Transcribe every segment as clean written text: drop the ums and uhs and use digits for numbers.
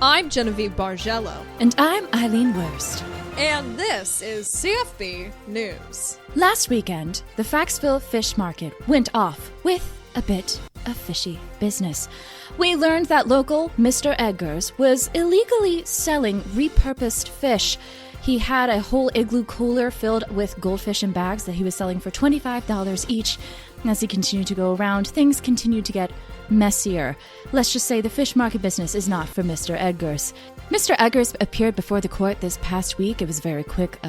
I'm Genevieve Bargello. And I'm Eileen Wurst. And this is CFB News. Last weekend, the Faxville Fish Market went off with a bit of fishy business. We learned that local Mr. Edgars was illegally selling repurposed fish. He had a whole igloo cooler filled with goldfish in bags that he was selling for $25 each. As he continued to go around, things continued to get messier. Let's just say the fish market business is not for Mr. Edgars. Mr. Edgars appeared before the court this past week. It was a very quick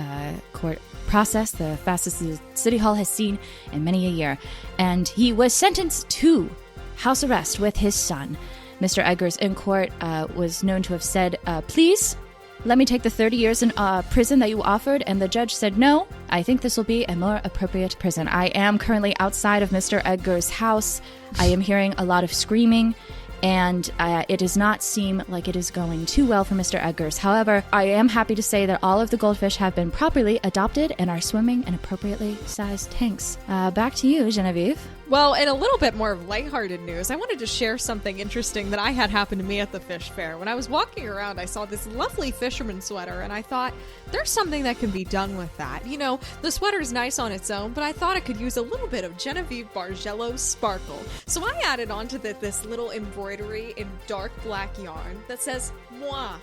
court process, the fastest the City Hall has seen in many a year. And he was sentenced to house arrest with his son. Mr. Edgars in court was known to have said, please, let me take the 30 years in prison that you offered. And the judge said, no, I think this will be a more appropriate prison. I am currently outside of Mr. Edgars' house. I am hearing a lot of screaming, and it does not seem like it is going too well for Mr. Edgars. However, I am happy to say that all of the goldfish have been properly adopted and are swimming in appropriately sized tanks. Back to you, Genevieve. Well, in a little bit more of lighthearted news, I wanted to share something interesting that I had happen to me at the fish fair. When I was walking around, I saw this lovely fisherman sweater, and I thought, there's something that can be done with that. You know, the sweater is nice on its own, but I thought it could use a little bit of Genevieve Bargello sparkle. So I added onto this little embroidery in dark black yarn that says, moi.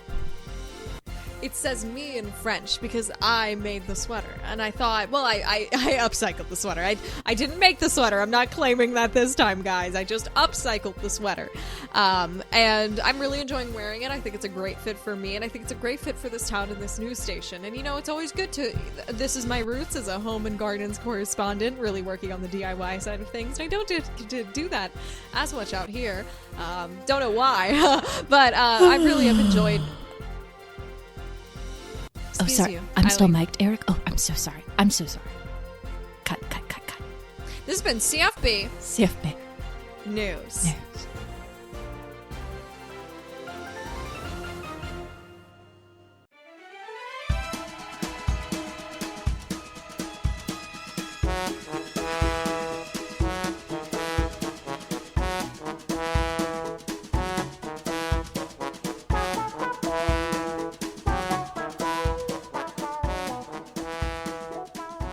It says me in French because I made the sweater. And I thought, well, I upcycled the sweater. I didn't make the sweater. I'm not claiming that this time, guys. I just upcycled the sweater. And I'm really enjoying wearing it. I think it's a great fit for me. And I think it's a great fit for this town and this news station. And, you know, it's always good to... This is my roots as a home and gardens correspondent, really working on the DIY side of things. And I don't do that as much out here. Don't know why. But I really have enjoyed... Excuse sorry. I'm still mic'd, Eric. Oh, I'm so sorry. I'm so sorry. Cut. This has been CFB. CFB. News.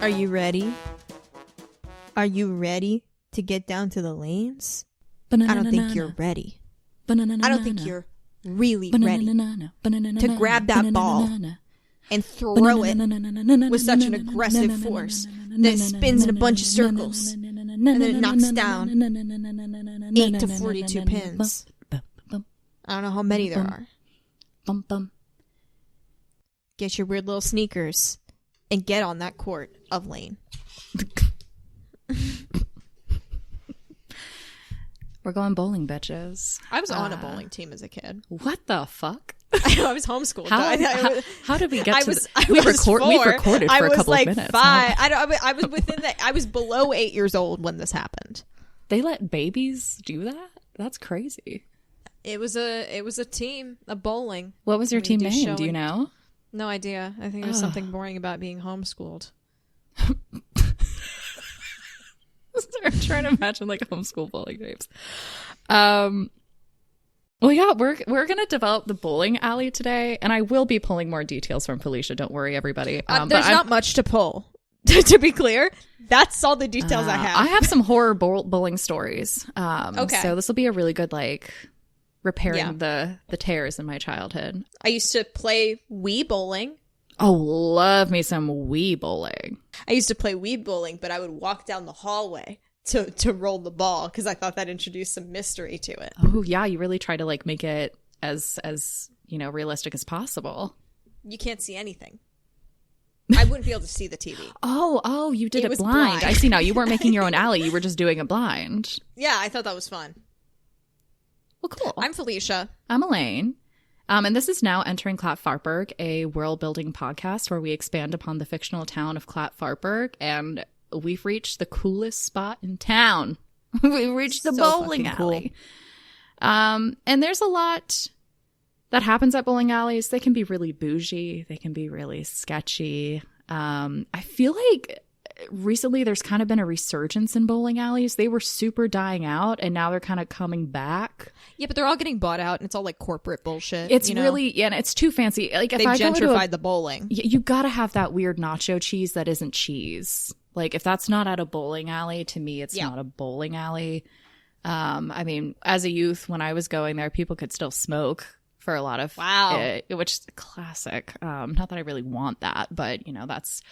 Are you ready? Are you ready to get down to the lanes? I don't think you're ready. I don't think you're really ready to grab that ball and throw it with such an aggressive force that it spins in a bunch of circles and then it knocks down 8 to 42 pins. I don't know how many there are. Get your weird little sneakers and get on that court of lane. We're going bowling, bitches. I was on a bowling team as a kid. What the fuck? I was homeschooled. How did we get to we recorded for a couple of minutes. I was below 8 years old when this happened. They let babies do that? That's crazy. It was a team, a bowling. What was your team name? Do you know? No idea. I think there's something boring about being homeschooled. I'm trying to imagine like homeschool bowling games. Well, yeah, we're gonna develop the bowling alley today, and I will be pulling more details from Felicia. Don't worry, everybody. There's not much to pull. To be clear, that's all the details I have. I have some horror bowling stories. Okay, so this will be a really good repairing the tears in my childhood. I used to play Wii bowling. Oh, love me some Wii bowling. I used to play Wii bowling, but I would walk down the hallway to roll the ball because I thought that introduced some mystery to it. Oh, yeah. You really try to make it as realistic as possible. You can't see anything. I wouldn't be able to see the TV. Oh, you did it blind. I see now. You weren't making your own alley. You were just doing it blind. Yeah, I thought that was fun. Well, cool. I'm Felicia. I'm Elaine. And this is Now Entering Clatfartburg, a world-building podcast where we expand upon the fictional town of Clatfartburg, and we've reached the coolest spot in town. We've reached the bowling alley. Cool. And there's a lot that happens at bowling alleys. They can be really bougie. They can be really sketchy. I feel like recently there's kind of been a resurgence in bowling alleys. They were super dying out, and now they're kind of coming back. Yeah, but they're all getting bought out, and it's all like corporate bullshit. It's really, yeah, and it's too fancy. Like, if they've I gentrified the bowling. You got to have that weird nacho cheese that isn't cheese. Like, if that's not at a bowling alley, to me, it's not a bowling alley. I mean, as a youth, when I was going there, people could still smoke for a lot of which is classic. Not that I really want that, but you know, that's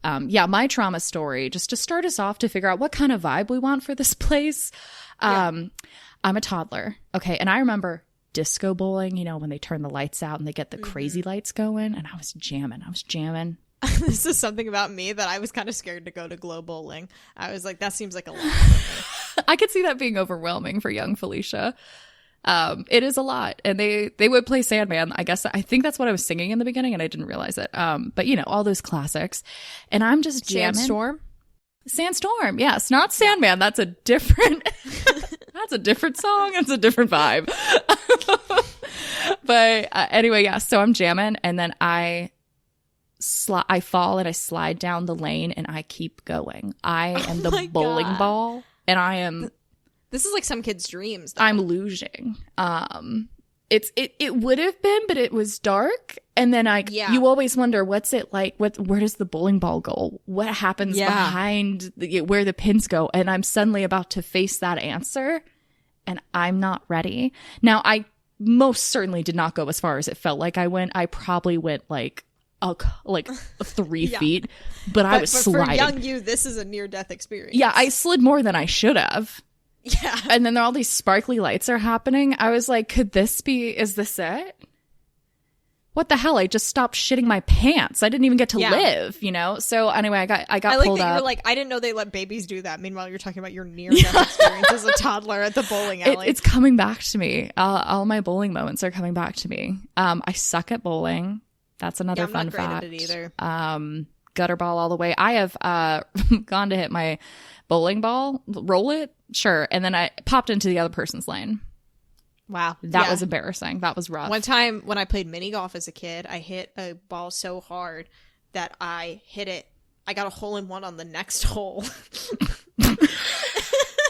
my trauma story, just to start us off, to figure out what kind of vibe we want for this place. I'm a toddler, okay, and I remember disco bowling, you know, when they turn the lights out and they get the crazy lights going, and I was jamming. This is something about me that I was kind of scared to go to glow bowling. I was like, that seems like a lot for me. I could see that being overwhelming for young Felicia. It is a lot. And they would play Sandman. I think that's what I was singing in the beginning, and I didn't realize it. But you know, all those classics. And I'm just jamming. Sandstorm. Yes, not Sandman. That's a different that's a different song. It's a different vibe. But anyway, yeah, so I'm jamming, and then I fall and I slide down the lane, and I keep going. I am the bowling ball, and I am. This is like some kid's dreams, though. I'm losing. It would have been, but it was dark, and then you always wonder, what's it like? Where does the bowling ball go? What happens behind where the pins go? And I'm suddenly about to face that answer, and I'm not ready. Now, I most certainly did not go as far as it felt like I went. I probably went like 3 feet, but I was sliding. For young you, this is a near-death experience. Yeah, I slid more than I should have. Yeah. And then all these sparkly lights are happening. I was like, is this it? What the hell? I just stopped shitting my pants. I didn't even get to live, you know? So anyway, I got pulled up. You were like, I didn't know they let babies do that. Meanwhile, you're talking about your near-death experience as a toddler at the bowling alley. It's coming back to me. All my bowling moments are coming back to me. I suck at bowling. That's another fun fact. I'm not great at it either. Gutter ball all the way. I have gone to hit my bowling ball, roll it, sure, and then I popped into the other person's lane. Wow. That was embarrassing. That was rough. One time when I played mini golf as a kid, I hit a ball so hard that I got a hole in one on the next hole.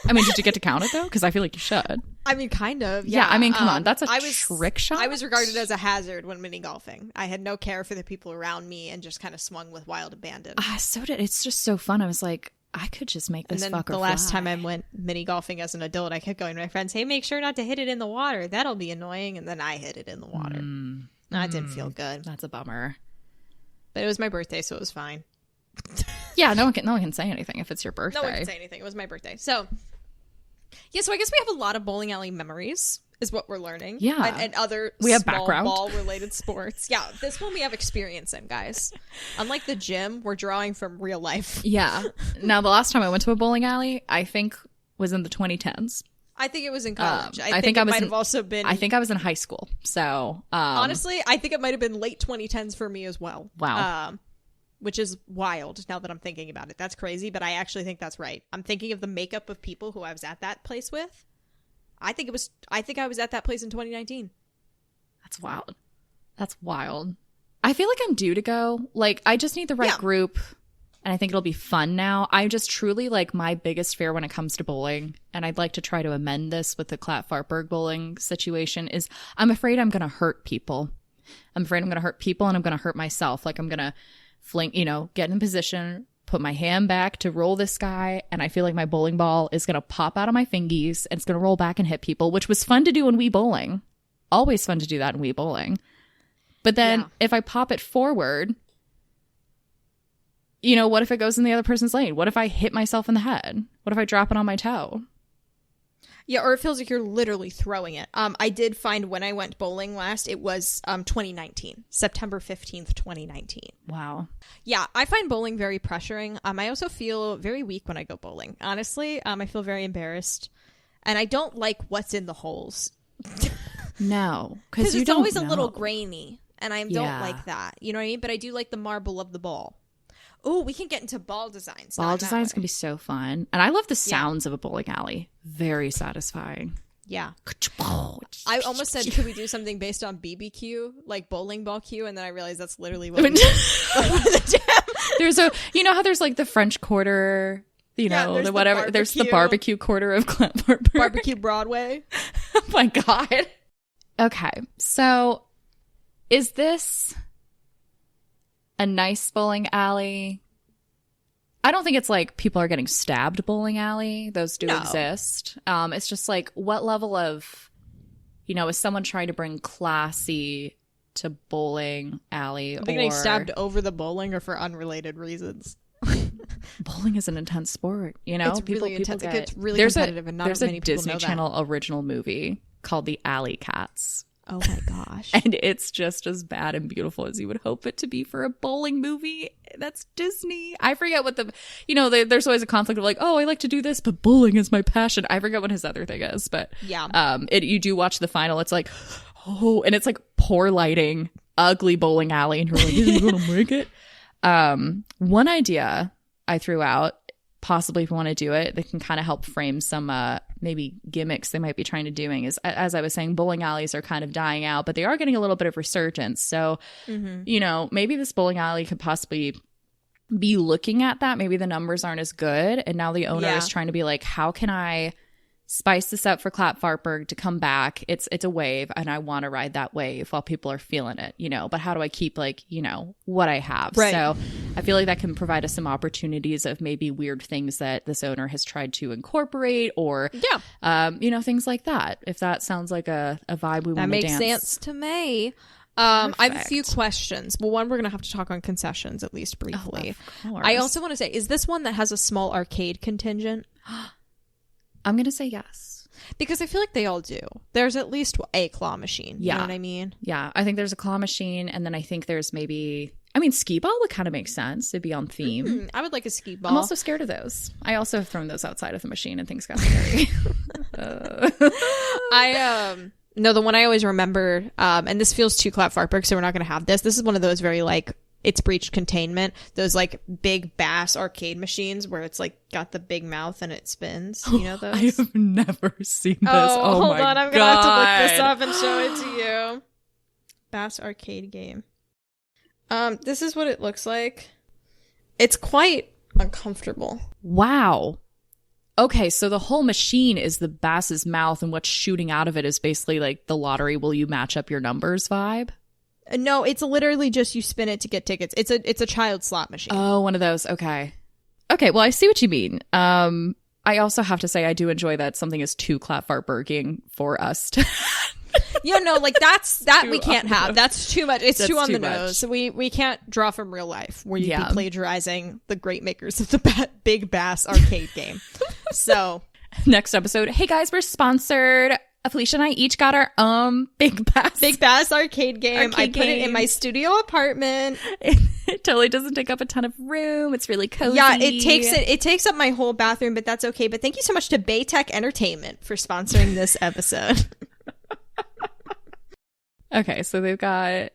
I mean, did you get to count it, though? Because I feel like you should. I mean, kind of. Yeah, I mean, come on. That's a trick shot. I was regarded as a hazard when mini golfing. I had no care for the people around me and just kind of swung with wild abandon. So did. It's just so fun. I was like, I could just make this fucker fly. And then the last time I went mini golfing as an adult, I kept going to my friends, hey, make sure not to hit it in the water. That'll be annoying. And then I hit it in the water. That didn't feel good. That's a bummer. But it was my birthday, so it was fine. Yeah, no one can say anything if it's your birthday. No one can say anything. It was my birthday. So, yeah, so I guess we have a lot of bowling alley memories, is what we're learning. Yeah. And other we have small background ball-related sports. Yeah, this one we have experience in, guys. Unlike the gym, we're drawing from real life. Yeah. Now, the last time I went to a bowling alley, I think was in the 2010s. I think it was in college. I think it might have also been... I think I was in high school. So, honestly, I think it might have been late 2010s for me as well. Wow. Which is wild now that I'm thinking about it. That's crazy, but I actually think that's right. I'm thinking of the makeup of people who I was at that place with. I think I was at that place in 2019. That's wild. I feel like I'm due to go. Like, I just need the right group, and I think it'll be fun now. I just truly, like, my biggest fear when it comes to bowling, and I'd like to try to amend this with the Clatfartburg bowling situation, is I'm afraid I'm going to hurt people. I'm afraid I'm going to hurt people, and I'm going to hurt myself. Like, I'm going to get in position, put my hand back to roll this guy, and I feel like my bowling ball is going to pop out of my fingies, and it's going to roll back and hit people, which was fun to do in Wii Bowling. Always fun to do that in Wii Bowling. But then if I pop it forward, what if it goes in the other person's lane? What if I hit myself in the head? What if I drop it on my toe? Yeah, or it feels like you're literally throwing it. I did find when I went bowling last, it was 2019, September 15th, 2019. Wow. Yeah, I find bowling very pressuring. I also feel very weak when I go bowling. Honestly, I feel very embarrassed. And I don't like what's in the holes. No. Because it's always a little grainy. And I don't like that. You know what I mean? But I do like the marble of the ball. Oh, we can get into ball designs. Ball designs can be so fun. And I love the sounds of a bowling alley. Very satisfying. Yeah. I almost said, could we do something based on BBQ, like bowling ball cue? And then I realized that's literally what there's you know how there's like the French Quarter, you know, the whatever. There's the barbecue quarter of Clatfartburg. Barbecue Broadway. Oh my God. Okay. So is this a nice bowling alley? I don't think it's like people are getting stabbed bowling alley. Those do exist. It's just like, what level of, you know, is someone trying to bring classy to bowling alley? Are they getting stabbed over the bowling or for unrelated reasons? Bowling is an intense sport, you know? It's really intense. It's really competitive, and not many people know that. There's a Disney Channel original movie called The Alley Cats. Oh my gosh. And it's just as bad and beautiful as you would hope it to be for a bowling movie. That's Disney. I forget what you know, there's always a conflict of like, oh, I like to do this, but bowling is my passion. I forget what his other thing is, but yeah. You do watch the final. It's like, oh, and it's like poor lighting, ugly bowling alley. And you're like, is he going to make it? One idea I threw out, possibly if you want to do it, that can kind of help frame some maybe gimmicks they might be trying to doing is, as I was saying, bowling alleys are kind of dying out, but they are getting a little bit of resurgence. So, you know, maybe this bowling alley could possibly be looking at that. Maybe the numbers aren't as good. And now the owner is trying to be like, how can I spice this up for Clatfartburg to come back? It's a wave, and I want to ride that wave while people are feeling it, you know, but how do I keep like, you know, what I have? Right. So I feel like that can provide us some opportunities of maybe weird things that this owner has tried to incorporate, or you know, things like that. If that sounds like a vibe we want to dance. That makes sense to me. I have a few questions. Well, one, we're going to have to talk on concessions, at least briefly. Oh, I also want to say, is this one that has a small arcade contingent? I'm going to say yes. Because I feel like they all do. There's at least a claw machine. Yeah. You know what I mean? Yeah. I think there's a claw machine, and then I think there's maybe, I mean, skee ball would kind of make sense. It'd be on theme. I would like a skee ball. I'm also scared of those. I also have thrown those outside of the machine and things got scary. No, the one I always remember, and this feels too Clatfartburg, so we're not going to have this. This is one of those very like, it's breached containment, those like big bass arcade machines where it's like got the big mouth and it spins. You know those? I have never seen this. Oh, hold my on, I'm God. gonna have to look this up and show it to you. Bass arcade game. This is what it looks like. It's quite uncomfortable. Wow. Okay, so the whole machine is the bass's mouth, and what's shooting out of it is basically like the lottery will you match up your numbers vibe? No, it's literally just you spin it to get tickets. It's a child slot machine. Oh, one of those. Okay. Okay, well, I see what you mean. I also have to say I do enjoy that something is too Clatfartburging for us to... Yeah, no, like that we can't have. That's too much. It's too on the nose. So we can't draw from real life where you'd be plagiarizing the great makers of the Big Bass arcade game. So next episode, hey guys, we're sponsored. Felicia and I each got our Big Bass arcade game. I put it in my studio apartment. It totally doesn't take up a ton of room. It's really cozy. Yeah, it takes up my whole bathroom, but that's okay. But thank you so much to Baytech Entertainment for sponsoring this episode. Okay, so they've got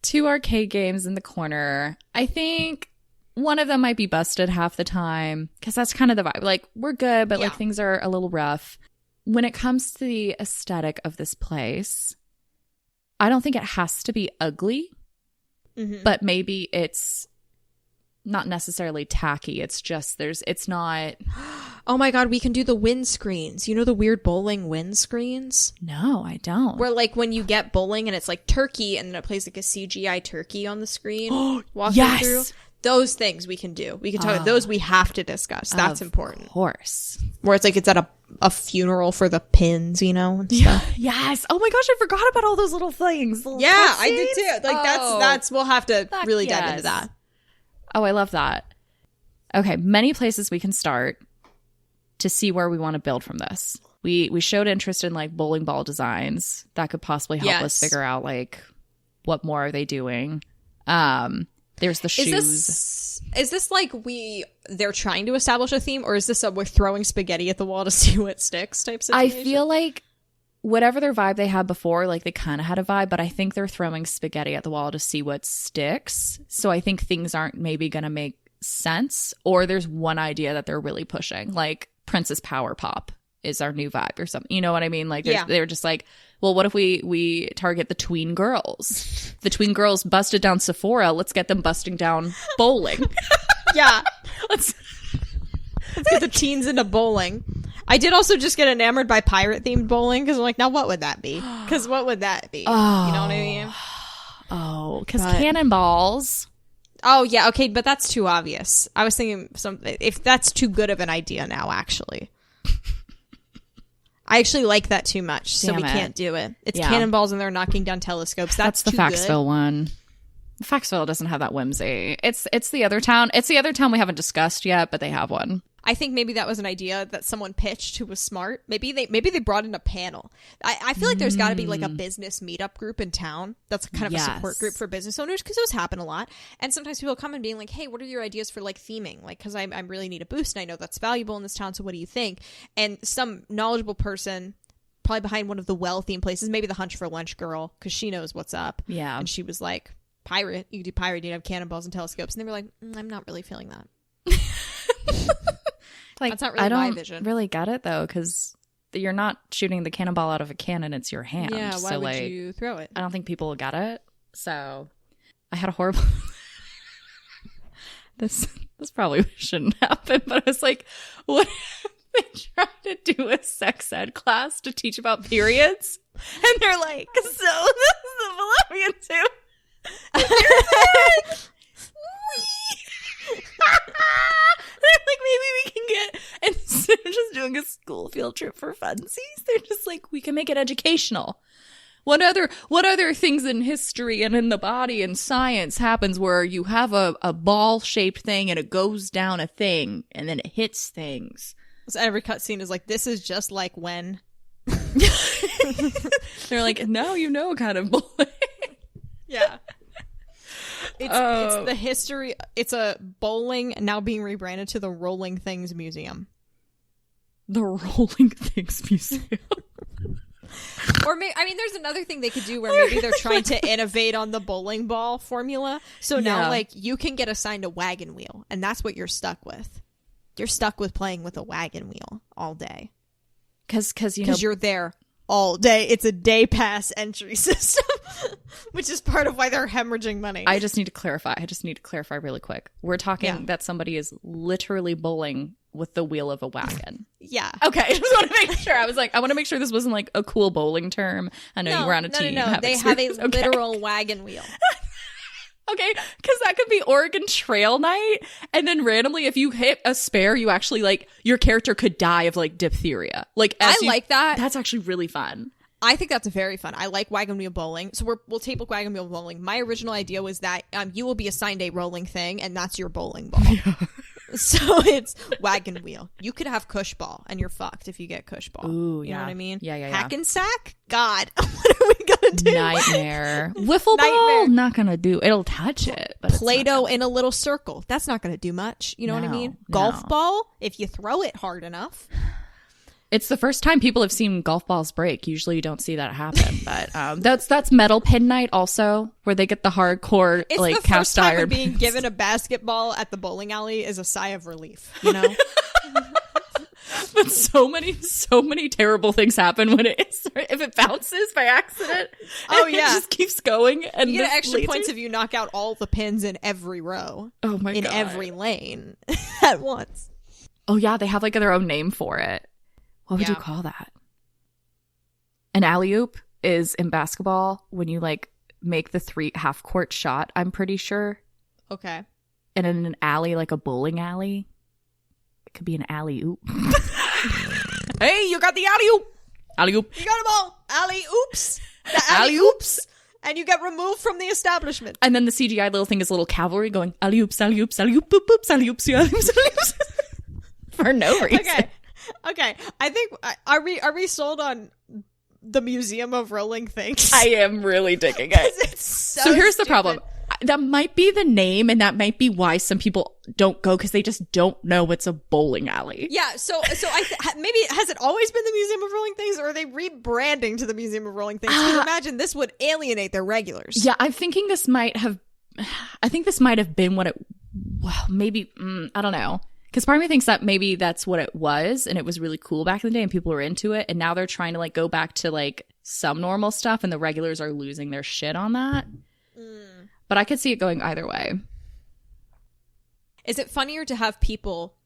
2 arcade games in the corner. I think one of them might be busted half the time, because that's kind of the vibe. Like, we're good, but like things are a little rough. When it comes to the aesthetic of this place, I don't think it has to be ugly, but maybe it's not necessarily tacky. It's just it's not. Oh my God, we can do the wind screens. You know the weird bowling wind screens? No, I don't. Where like when you get bowling and it's like turkey and then it plays like a CGI turkey on the screen. Walking through. Those things we can do. We can talk about those. We have to discuss. That's important. Of course. Where it's like it's at a funeral for the pins, you know? And stuff. Yes. Oh my gosh, I forgot about all those little things. Little I did too. Like that's we'll have to really dive into that. Oh, I love that. Okay, many places we can start to see where we want to build from this. We showed interest in like bowling ball designs that could possibly help us figure out like what more are they doing. There's the shoes. Is this like they're trying to establish a theme, or is this we're throwing spaghetti at the wall to see what sticks type situation? I feel like whatever their vibe they had before, like they kind of had a vibe, but I think they're throwing spaghetti at the wall to see what sticks. So I think things aren't maybe going to make sense, or there's one idea that they're really pushing, like Princess Power Pop is our new vibe or something. You know what I mean? Like Yeah. they're just like, well, what if we target the tween girls? The tween girls busted down Sephora. Let's get them busting down bowling. Yeah. Let's get the teens into bowling. I did also just get enamored by pirate-themed bowling because I'm like, now what would that be? Because what would that be? Oh. You know what I mean? Oh, because cannonballs. Oh, yeah. Okay, but that's too obvious. I was thinking something. If that's too good of an idea now, actually. I actually like that too much, so we can't do it. It's cannonballs and they're knocking down telescopes. That's the too Faxville good. one. Faxville doesn't have that whimsy. It's the other town. It's the other town we haven't discussed yet, but they have one. I think maybe that was an idea that someone pitched who was smart. Maybe they brought in a panel. I feel like there's got to be like a business meetup group in town that's kind of a support group for business owners, because those happen a lot. And sometimes people come and being like, hey, what are your ideas for like theming? Like, because I really need a boost and I know that's valuable in this town. So what do you think? And some knowledgeable person, probably behind one of the well-themed places, maybe the Hunch for Lunch girl, because she knows what's up. Yeah. And she was like, pirate, you could do pirate, you'd have cannonballs and telescopes. And they were like, I'm not really feeling that. Like, that's not really my vision. I don't really get it though, because you're not shooting the cannonball out of a cannon; it's your hand. Yeah, why so, would like, you throw it? I don't think people will get it. So, I had a horrible. This probably shouldn't happen, but I was like, what if they tried to do a sex ed class to teach about periods? And they're like, so this is the fallopian tube. They're like, maybe we can get, instead of just doing a school field trip for funsies, they're just like, we can make it educational. What other things in history and in the body and science happens where you have a ball-shaped thing and it goes down a thing and then it hits things? So every cutscene is like, this is just like when. They're like, now you know kind of bowling. Yeah. It's the history. It's a bowling now being rebranded to the Rolling Things Museum. The Rolling Things Museum. Or maybe, I mean, there's another thing they could do where maybe they're trying to innovate on the bowling ball formula. So now, like, you can get assigned a wagon wheel, and that's what you're stuck with. You're stuck with playing with a wagon wheel all day. Because you're there all day. It's a day pass entry system, which is part of why they're hemorrhaging money. I just need to clarify really quick. We're talking that somebody is literally bowling with the wheel of a wagon. Yeah. Okay, I just want to make sure. I was like, I want to make sure this wasn't like a cool bowling term. I know you were on a team. No. They have a literal wagon wheel. Okay, because that could be Oregon Trail night, and then randomly, if you hit a spare, you actually, like, your character could die of, like, diphtheria. Like, like that. That's actually really fun. I think that's very fun. I like wagon wheel bowling. So we'll table wagon wheel bowling. My original idea was that you will be assigned a rolling thing, and that's your bowling ball. Yeah. So it's wagon wheel. You could have cush ball, and you're fucked if you get cush ball. Ooh, you know what I mean? Yeah. Hack and sack? God, what are we gonna do? Nightmare. Wiffle ball? Not gonna do. It'll touch it. But Play-Doh in a little circle. That's not gonna do much. You know what I mean? Golf ball? If you throw it hard enough. It's the first time people have seen golf balls break. Usually you don't see that happen, but that's metal pin night also, where they get the hardcore it's like the cast first time iron. Being given a basketball at the bowling alley is a sigh of relief, you know. But so many terrible things happen when if it bounces by accident. Oh and yeah, it just keeps going, and you get extra points if you knock out all the pins in every row. Oh my god, in every lane at once. Oh yeah, they have like their own name for it. What would you call that? An alley-oop is in basketball when you like make the 3 half-court shot, I'm pretty sure. Okay. And in an alley, like a bowling alley, it could be an alley-oop. Hey, you got the alley-oop! Alley-oop. You got them all! Alley-oops! The alley-oops! And you get removed from the establishment. And then the CGI little thing is a little cavalry going, alley-oops, alley-oops, alley-oop, boop, boops, alley-oops, alley-oops, alley-oops. For no reason. Okay, I think are we sold on the Museum of Rolling Things? I am really digging it. It's so here's stupid. the problem. That might be the name, and that might be why some people don't go, because they just don't know it's a bowling alley. Yeah, so maybe has it always been the Museum of Rolling Things, or are they rebranding to the Museum of Rolling Things? Because imagine this would alienate their regulars. Yeah, I'm thinking this might have been what it. Well, maybe I don't know. Because part of me thinks that maybe that's what it was, and it was really cool back in the day, and people were into it, and now they're trying to, like, go back to, like, some normal stuff, and the regulars are losing their shit on that. But I could see it going either way. Is it funnier to have people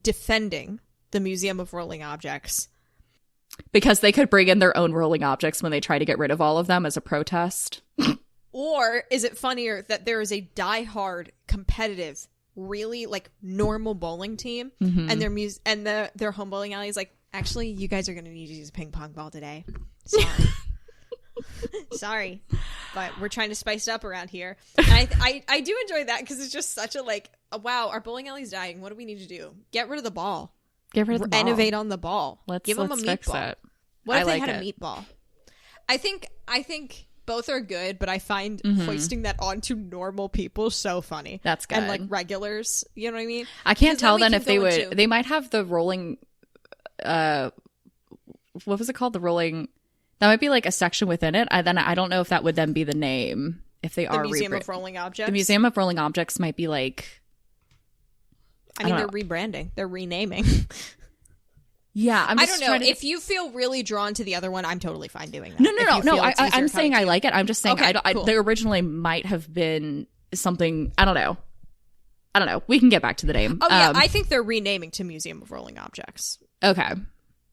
defending the Museum of Rolling Objects? Because they could bring in their own rolling objects when they try to get rid of all of them as a protest. Or is it funnier that there is a diehard, competitive, really, like, normal bowling team, and their home bowling alley is like, actually, you guys are going to need to use a ping pong ball today. Sorry. Sorry. But we're trying to spice it up around here. And I do enjoy that because it's just such a, like, wow, our bowling alley's dying. What do we need to do? Get rid of the ball. Get rid of the ball. Renovate on the ball. Give them a meatball. What if they had a meatball? I think both are good, but I find hoisting that onto normal people so funny. That's good. And, like, regulars, you know what I mean? I can't tell then if they would. They might have the rolling. What was it called? The rolling. That might be like a section within it. I don't know if that would then be the name if they are the Museum of Rolling Objects. The Museum of Rolling Objects might be like. I mean, they're rebranding. They're renaming. Yeah, I don't know. If you feel really drawn to the other one, I'm totally fine doing that. No. I'm saying I like it. I'm just saying cool. They originally might have been something. I don't know. We can get back to the name. Oh yeah, I think they're renaming to Museum of Rolling Objects. Okay.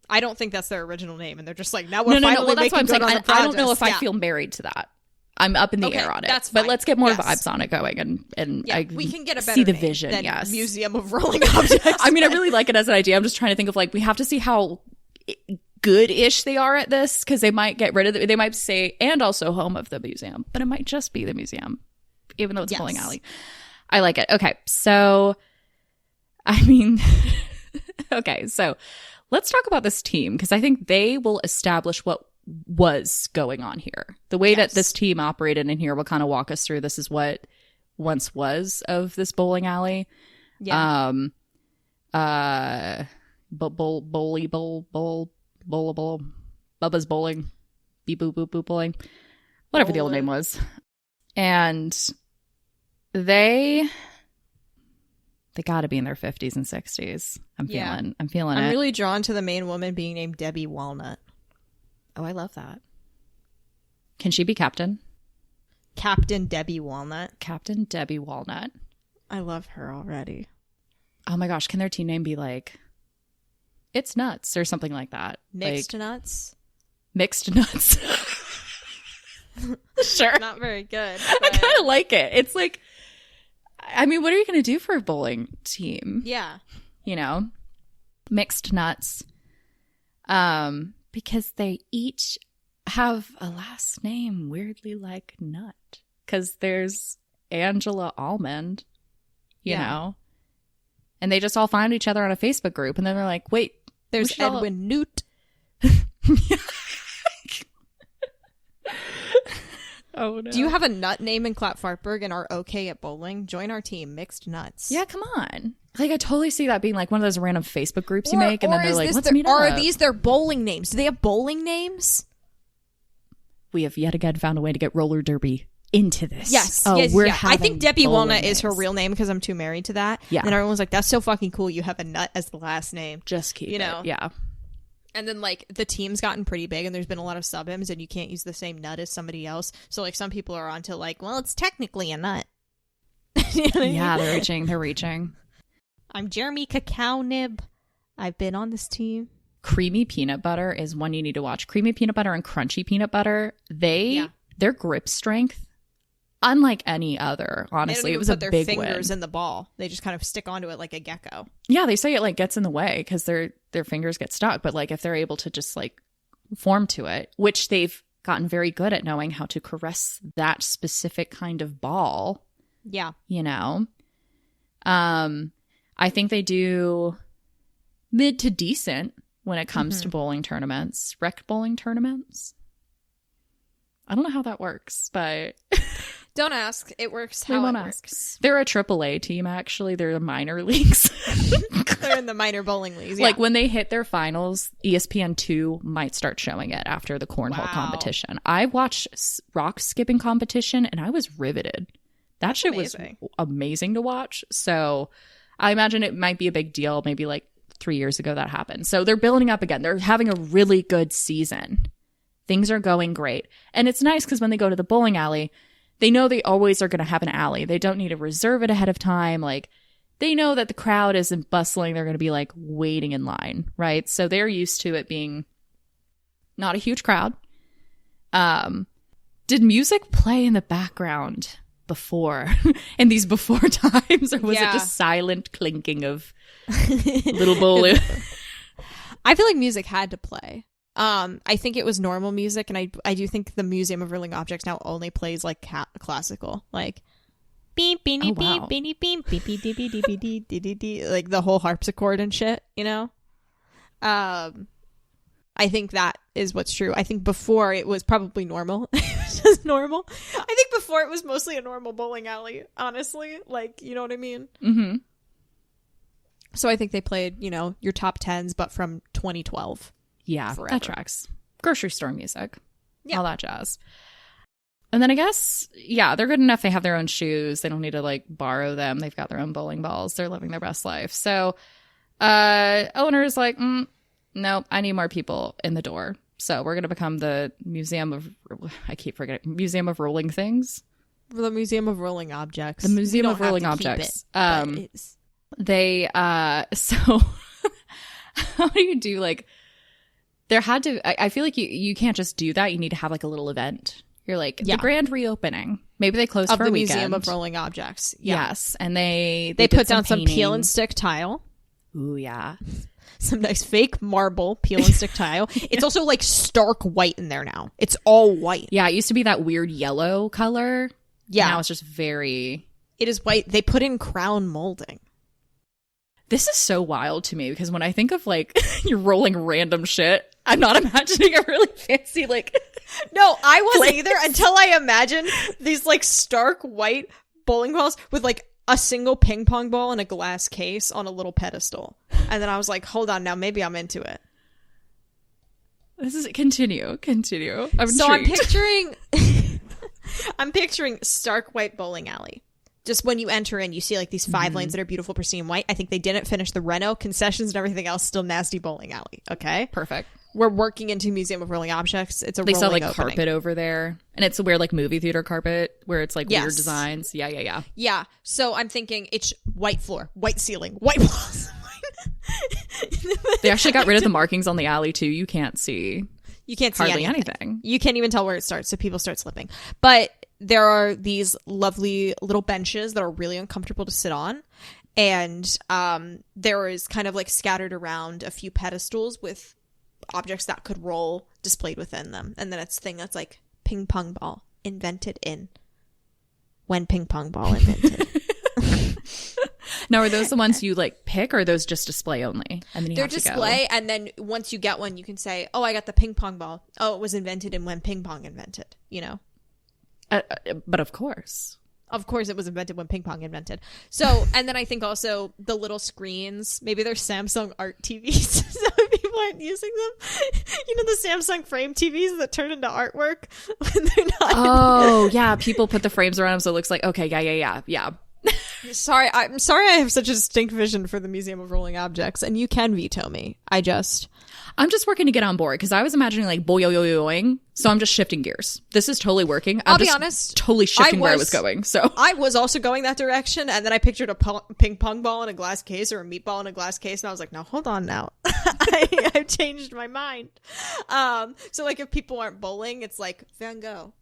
I don't think that's their original name, and they're just like, now we're finally well, that's making what I'm saying. I don't know if I feel married to that. I'm up in the air on it. That's fine. But let's get more vibes on it going, and we can get a better see the name vision. Than yes, Museum of Rolling Objects. I mean, I really like it as an idea. I'm just trying to think of, like, we have to see how good-ish they are at this, because they might get rid of it. They might say, and also home of the museum, but it might just be the museum, even though it's a bowling alley. I like it. Okay, so I mean, okay, so let's talk about this team, because I think they will establish what was going on here. The way that this team operated in here will kind of walk us through. This is what once was of this bowling alley. Yeah. Bubba's bowling, beep boop boop boop bowling, whatever the old name was. And they got to be in their 50s and 60s. I'm feeling it. I'm really drawn to the main woman being named Debbie Walnut. Oh, I love that. Can she be captain? Captain Debbie Walnut. Captain Debbie Walnut. I love her already. Oh my gosh, can their team name be like It's Nuts or something like that? Mixed Nuts? Mixed Nuts. Sure. Not very good. I kind of like it. It's like, I mean, what are you going to do for a bowling team? Yeah. You know? Mixed Nuts. Because they each have a last name weirdly like Nut. Because there's Angela Almond, you know? And they just all find each other on a Facebook group. And then they're like, wait, there's Edwin Newt. Oh, no. Do you have a nut name in Clatfartburg and are okay at bowling? Join our team, Mixed Nuts. Yeah, come on. Like, I totally see that being like one of those random Facebook groups you make, and then they're like, let's meet up. Or are these their bowling names? Do they have bowling names? We have yet again found a way to get roller derby into this. Yes. Oh, yes, we're I think Debbie Walnut names. is her real name because I'm too married to that. Yeah. And everyone's like, that's so fucking cool. You have a nut as the last name. Just keep it. Yeah. And then, like, the team's gotten pretty big and there's been a lot of sub-ims and you can't use the same nut as somebody else. So, like, some people are onto, like, well, it's technically a nut. You know what I mean? Yeah, they're reaching. I'm Jeremy Cacao Nib. I've been on this team. Creamy peanut butter is one you need to watch. Creamy peanut butter and crunchy peanut butter, their grip strength, unlike any other, honestly. It was a big win. They don't even put their fingers in the ball. They just kind of stick onto it like a gecko. Yeah, they say it, like, gets in the way because their fingers get stuck. But, like, if they're able to just, like, form to it, which they've gotten very good at knowing how to caress that specific kind of ball. Yeah. You know? I think they do mid to decent when it comes to bowling tournaments. Rec bowling tournaments? I don't know how that works, but... Don't ask. It works how it works. They're a AAA team, actually. They're the minor leagues. They're in the minor bowling leagues, yeah. Like, when they hit their finals, ESPN2 might start showing it after the cornhole competition. I watched rock skipping competition, and I was riveted. That shit was amazing to watch. So, I imagine it might be a big deal. Maybe like 3 years ago that happened. So they're building up again. They're having a really good season. Things are going great. And it's nice because when they go to the bowling alley, they know they always are going to have an alley. They don't need to reserve it ahead of time. Like, they know that the crowd isn't bustling. They're going to be like waiting in line, right? So they're used to it being not a huge crowd. Did music play in the background before, in these before times? Or was it just silent clinking of little bowling? I feel like music had to play. I think it was normal music, and I do think the Museum of Rolling Objects now only plays like classical, like beep beep beep beep beep beep beep beep beep beep, like the whole harpsichord and shit, you know. I think that is what's true. I think before it was probably normal. It was just normal. I think before it was mostly a normal bowling alley, honestly. Like, you know what I mean? Mm-hmm. So I think they played, you know, your top 10s, but from 2012. Yeah, forever. That tracks. Grocery store music. Yeah. All that jazz. And then I guess, yeah, they're good enough. They have their own shoes. They don't need to, like, borrow them. They've got their own bowling balls. They're living their best life. So owner's like, no, I need more people in the door. So we're going to become the Museum of, I keep forgetting, Museum of Rolling Things. The Museum of Rolling Objects. The Museum of Rolling Objects. They, so how do you do, like, there had to, I feel like you can't just do that. You need to have, like, a little event. You're like, the grand reopening. Maybe they closed for a weekend. Museum of Rolling Objects. Yeah. Yes. And they put down some peel and stick tile. Ooh, yeah. Some nice fake marble peel and stick tile. It's also like stark white in there now. It's all white. Yeah, it used to be that weird yellow color. Yeah. Now it's just very... It is white. They put in crown molding. This is so wild to me because when I think of, like, you're rolling random shit, I'm not imagining a really fancy, like... No, I wasn't either until I imagined these, like, stark white bowling balls with, like, a single ping pong ball in a glass case on a little pedestal. And then I was like, hold on, now maybe I'm into it. This is... Continue. I'm so intrigued. I'm picturing stark white bowling alley. Just when you enter in, you see like these 5 lanes that are beautiful, pristine white. I think they didn't finish the reno, concessions and everything else, still nasty bowling alley. Okay? Perfect. We're working into Museum of Rolling Objects. It's a they rolling sell like opening. Carpet over there. And it's a weird like movie theater carpet where it's like weird designs. Yeah. Yeah. So I'm thinking it's white floor, white ceiling, white walls. They actually got rid of the markings on the alley too. You can't see. You can't see hardly anything. You can't even tell where it starts, so people start slipping. But there are these lovely little benches that are really uncomfortable to sit on. And there is kind of like scattered around a few pedestals with objects that could roll displayed within them. And then it's a thing that's like ping pong ball invented in when ping pong ball invented. Now, are those the ones you like pick, or are those just display only? And then they're display, and then once you get one, you can say, "Oh, I got the ping pong ball. Oh, it was invented in when ping pong invented." You know. But of course, it was invented when ping pong invented. So, and then I think also the little screens. Maybe they're Samsung Art TVs. So people aren't using them. You know the Samsung frame TVs that turn into artwork when they're not. Oh yeah, people put the frames around them so it looks like okay, yeah. I'm sorry I have such a distinct vision for the Museum of Rolling Objects, and you can veto me. I'm just working to get on board because I was imagining like boing, so I'm just shifting gears. This is totally working. I'll be honest, totally shifting where I was going. So I was also going that direction, and then I pictured a ping pong ball in a glass case or a meatball in a glass case, and I was like, no, hold on now. I've changed my mind. So like if people aren't bowling, it's like Van Gogh.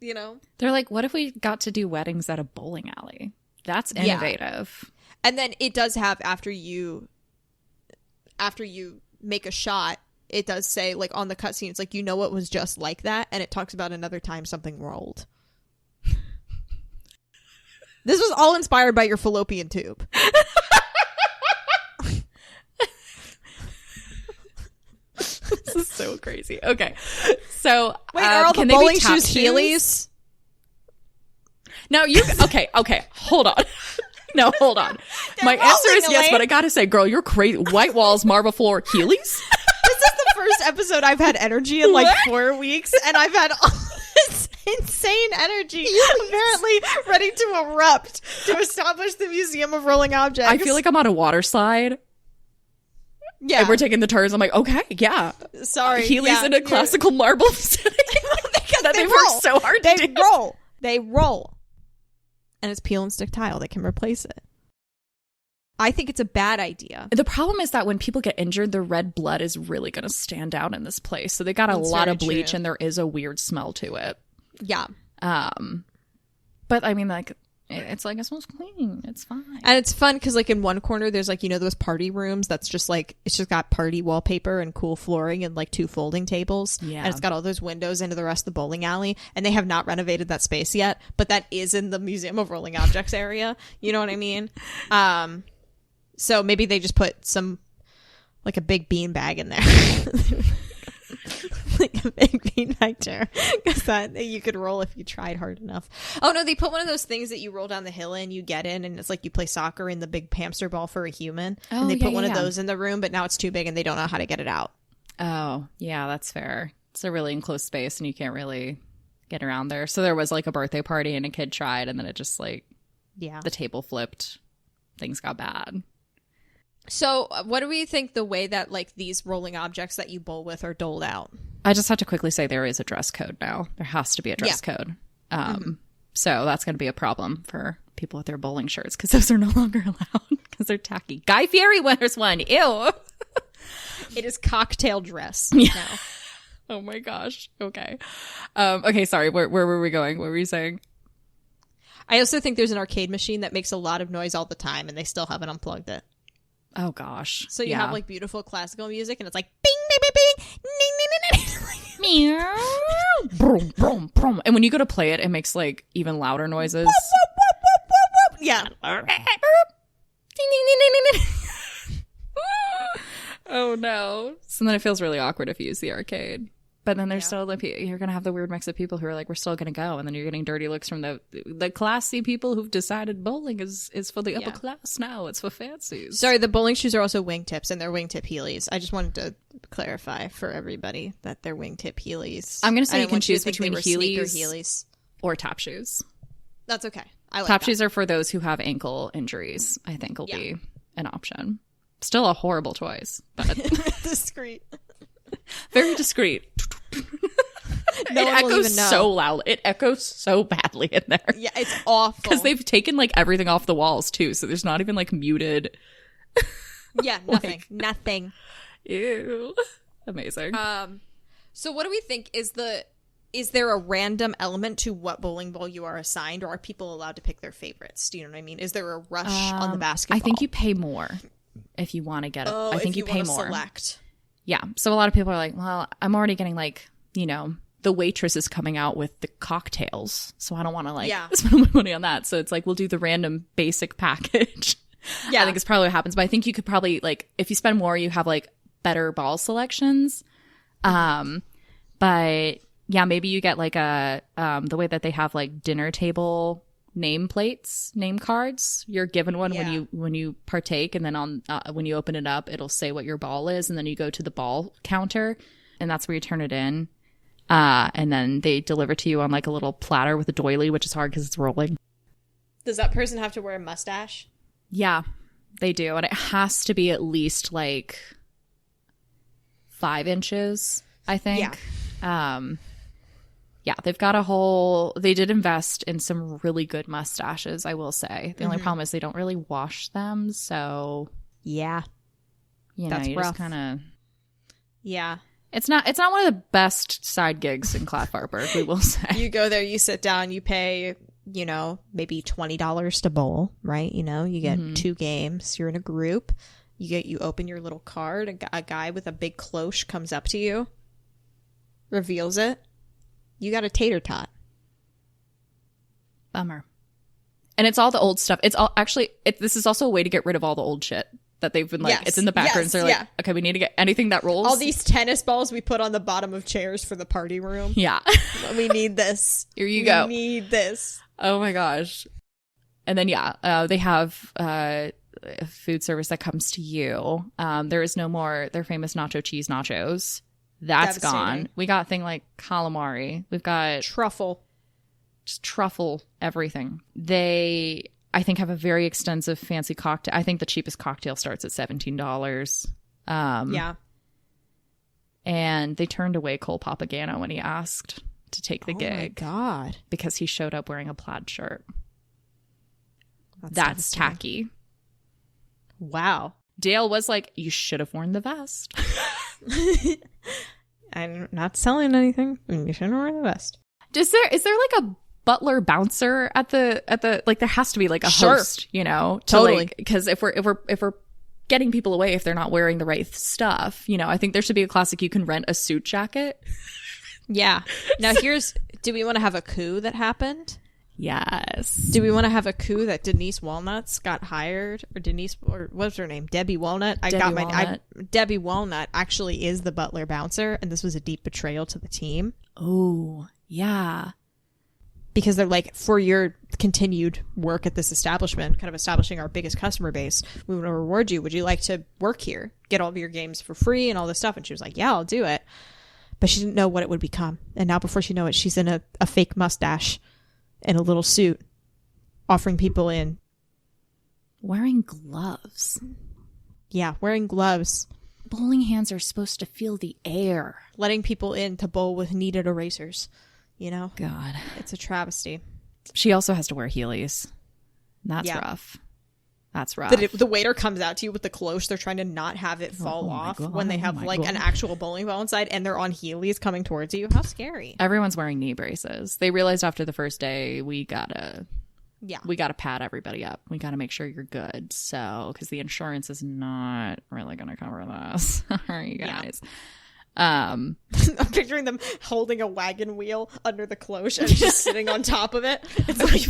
You know, they're like, what if we got to do weddings at a bowling alley? That's innovative. Yeah. And then it does have after you make a shot, it does say like on the cutscene, it's like, you know, it was just like that, and it talks about another time something rolled. This was all inspired by your fallopian tube. This is so crazy. Okay, so wait, are all the bowling shoes Heelys? No, okay. Hold on. No, hold on. My answer is yes, but I gotta say, girl, you're crazy. White walls, marble floor, Heelys. This is the first episode I've had energy in like 4 weeks, and I've had this insane energy apparently ready to erupt to establish the Museum of Rolling Objects. I feel like I'm on a water slide. Yeah. And we're taking the turns. I'm like, okay, yeah. Sorry. Healy's in a classical marble setting. That they worked so hard to do. They roll. And it's peel and stick tile that can replace it. I think it's a bad idea. The problem is that when people get injured, the red blood is really going to stand out in this place. So they got a lot of bleach and there is a weird smell to it. Yeah. But I mean, like, it's like, it smells clean. It's fine. And it's fun because, like, in one corner, there's, like, you know, those party rooms that's just, like, it's just got party wallpaper and cool flooring and, like, 2 folding tables. Yeah. And it's got all those windows into the rest of the bowling alley. And they have not renovated that space yet, but that is in the Museum of Rolling Objects area. You know what I mean? So maybe they just put some, like, a big bean bag in there. Like a big beanbag chair, because that you could roll if you tried hard enough. Oh no, they put one of those things that you roll down the hill and you get in, and it's like you play soccer in the big hamster ball for a human. Oh, and they put one of of those in the room, but now it's too big and they don't know how to get it out. Oh, yeah, that's fair. It's a really enclosed space and you can't really get around there. So there was like a birthday party and a kid tried, and then it just like, yeah, the table flipped. Things got bad. So what do we think the way that like these rolling objects that you bowl with are doled out? I just have to quickly say there is a dress code now. There has to be a dress code. So that's going to be a problem for people with their bowling shirts because those are no longer allowed because they're tacky. Guy Fieri wears one. Ew. It is cocktail dress now. Oh my gosh. Okay. Okay, sorry. Where were we going? What were you saying? I also think there's an arcade machine that makes a lot of noise all the time and they still haven't unplugged it. Oh gosh. So you have like beautiful classical music and it's like bing bing bing bing ding ding ding ding. Meow. Brum, brum, brum. And when you go to play it, it makes like even louder noises. Yeah. Ding ding ding ding ding ding. Oh no. So then it feels really awkward if you use the arcade. But then there's still like, you're going to have the weird mix of people who are like, we're still going to go. And then you're getting dirty looks from the classy people who've decided bowling is for the upper class now. It's for fancies. Sorry, the bowling shoes are also wingtips and they're wingtip Heelys. I just wanted to clarify for everybody that they're wingtip Heelys. I'm going to say you can choose between Heelys or tap shoes. That's okay. I like Tap shoes are for those who have ankle injuries, I think will be an option. Still a horrible choice, but discreet. Very discreet. No one will even know. So loud. It echoes so badly in there. Yeah, it's awful. Because they've taken like everything off the walls too, so there's not even like muted. Yeah, nothing. Nothing. Ew. Amazing. So what do we think is there a random element to what bowling ball you are assigned, or are people allowed to pick their favorites? Do you know what I mean? Is there a rush on the basketball? I think you pay more if you want to get it. I think you pay more. Select. Yeah. So a lot of people are like, well, I'm already getting like, you know, the waitress is coming out with the cocktails. So I don't want to like spend my money on that. So it's like, we'll do the random basic package. Yeah. I think it's probably what happens. But I think you could probably like, if you spend more, you have like better ball selections. But yeah, maybe you get like the way that they have like dinner table name cards. You're given one when you partake, and then on when you open it up, it'll say what your ball is, and then you go to the ball counter, and that's where you turn it in. And then they deliver to you on like a little platter with a doily, which is hard because it's rolling. Does that person have to wear a mustache? Yeah, they do, and it has to be at least like 5 inches, I think. Yeah. Yeah, they've got they did invest in some really good mustaches, I will say. The only problem is they don't really wash them, so yeah. You know, that's you rough. just kind of yeah. It's not one of the best side gigs in Clatfartburg, we will say. You go there, you sit down, you pay, you know, maybe $20 to bowl, right? You know, you get 2 games, you're in a group, you open your little card, a guy with a big cloche comes up to you, reveals it. You got a tater tot. Bummer. And it's all the old stuff. It's all actually, this is also a way to get rid of all the old shit that they've been like, it's in the background. So they're like, okay, we need to get anything that rolls. All these tennis balls we put on the bottom of chairs for the party room. Yeah. We need this. Here you go. We need this. Oh my gosh. And then, they have food service that comes to you. There is no more their famous nacho cheese nachos. That's gone. We got thing like calamari. We've got truffle. Just truffle everything. They, I think, have a very extensive fancy cocktail. I think the cheapest cocktail starts at $17. Yeah. And they turned away Cole Papagano when he asked to take the gig. Oh my God. Because he showed up wearing a plaid shirt. devastating. That's tacky. Wow. Dale was like, you should have worn the vest. I'm not selling anything. You shouldn't wear the vest. Is there like a butler bouncer at the like there has to be like a host, you know? Totally. Because if we're getting people away if they're not wearing the right stuff, you know, I think there should be a classic you can rent a suit jacket. Yeah. Now do we want to have a coup that happened? Yes. Do we want to have a coup that Denise Walnuts got hired, or what's her name? Debbie Walnut. Debbie Walnut actually is the butler bouncer, and this was a deep betrayal to the team. Oh, yeah. Because they're like, for your continued work at this establishment, kind of establishing our biggest customer base, we want to reward you. Would you like to work here, get all of your games for free and all this stuff? And she was like, yeah, I'll do it. But she didn't know what it would become. And now before she knew it, she's in a fake mustache and a little suit, offering people in. Wearing gloves. Yeah, wearing gloves. Bowling hands are supposed to feel the air. Letting people in to bowl with kneaded erasers. You know? God. It's a travesty. She also has to wear Heelys. That's rough. That's rough. The waiter comes out to you with the cloche. They're trying to not have it fall off when they have an actual bowling ball inside, and they're on Heelys coming towards you. How scary. Everyone's wearing knee braces. They realized after the first day, we gotta pad everybody up. We gotta make sure you're good. So, because the insurance is not really gonna cover this. All right, you guys. I'm picturing them holding a wagon wheel under the cloche and just sitting on top of it. It's like,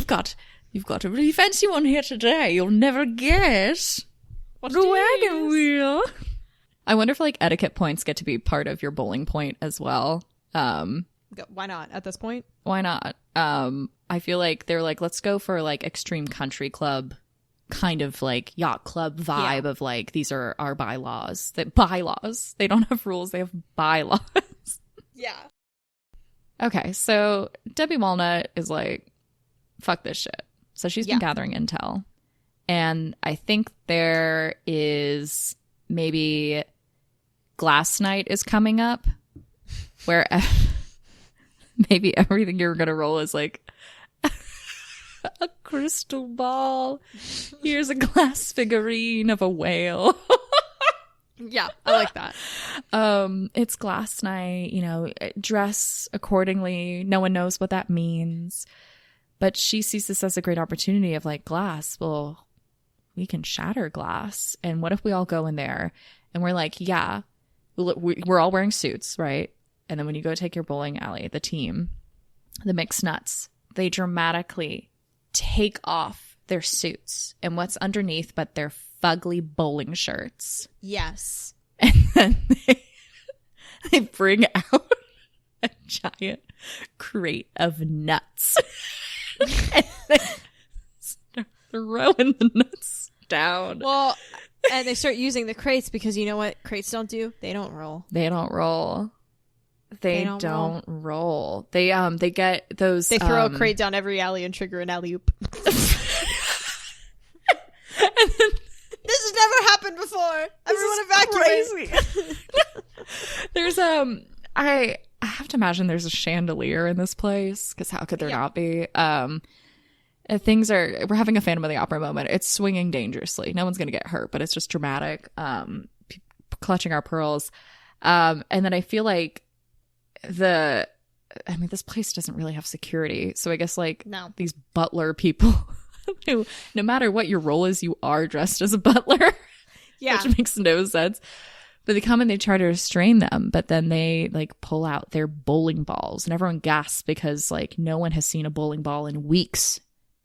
You've got a really fancy one here today. You'll never guess. What the wagon wheel. I wonder if like etiquette points get to be part of your bowling point as well. Why not at this point? Why not? I feel like they're like, let's go for like extreme country club kind of like yacht club vibe of like, these are our bylaws. Bylaws. They don't have rules. They have bylaws. Yeah. Okay. So Debbie Walnut is like, fuck this shit. So she's been gathering intel. And I think there is maybe glass night is coming up where maybe everything you're going to roll is like a crystal ball. Here's a glass figurine of a whale. Yeah, I like that. It's glass night, you know, dress accordingly. No one knows what that means. But she sees this as a great opportunity of like glass. Well, we can shatter glass. And what if we all go in there and we're like, yeah, we're all wearing suits, right? And then when you go take your bowling alley, the team, the mixed nuts, they dramatically take off their suits and what's underneath but their fugly bowling shirts. Yes. And then they bring out a giant crate of nuts. And they start throwing the nuts down. Well, and they start using the crates because you know what crates don't do? They don't roll. They don't roll. They don't roll. They get those. They throw a crate down every alley and trigger an alley-oop. And then, this has never happened before. Everyone evacuate. There's I have to imagine there's a chandelier in this place because how could there not be? We're having a Phantom of the Opera moment. It's swinging dangerously. No one's gonna get hurt, but it's just dramatic. Clutching our pearls, and then I feel like this place doesn't really have security, so I guess these butler people who, no matter what your role is, you are dressed as a butler. Yeah, which makes no sense. But they come and they try to restrain them, but then they pull out their bowling balls, and everyone gasps because no one has seen a bowling ball in weeks.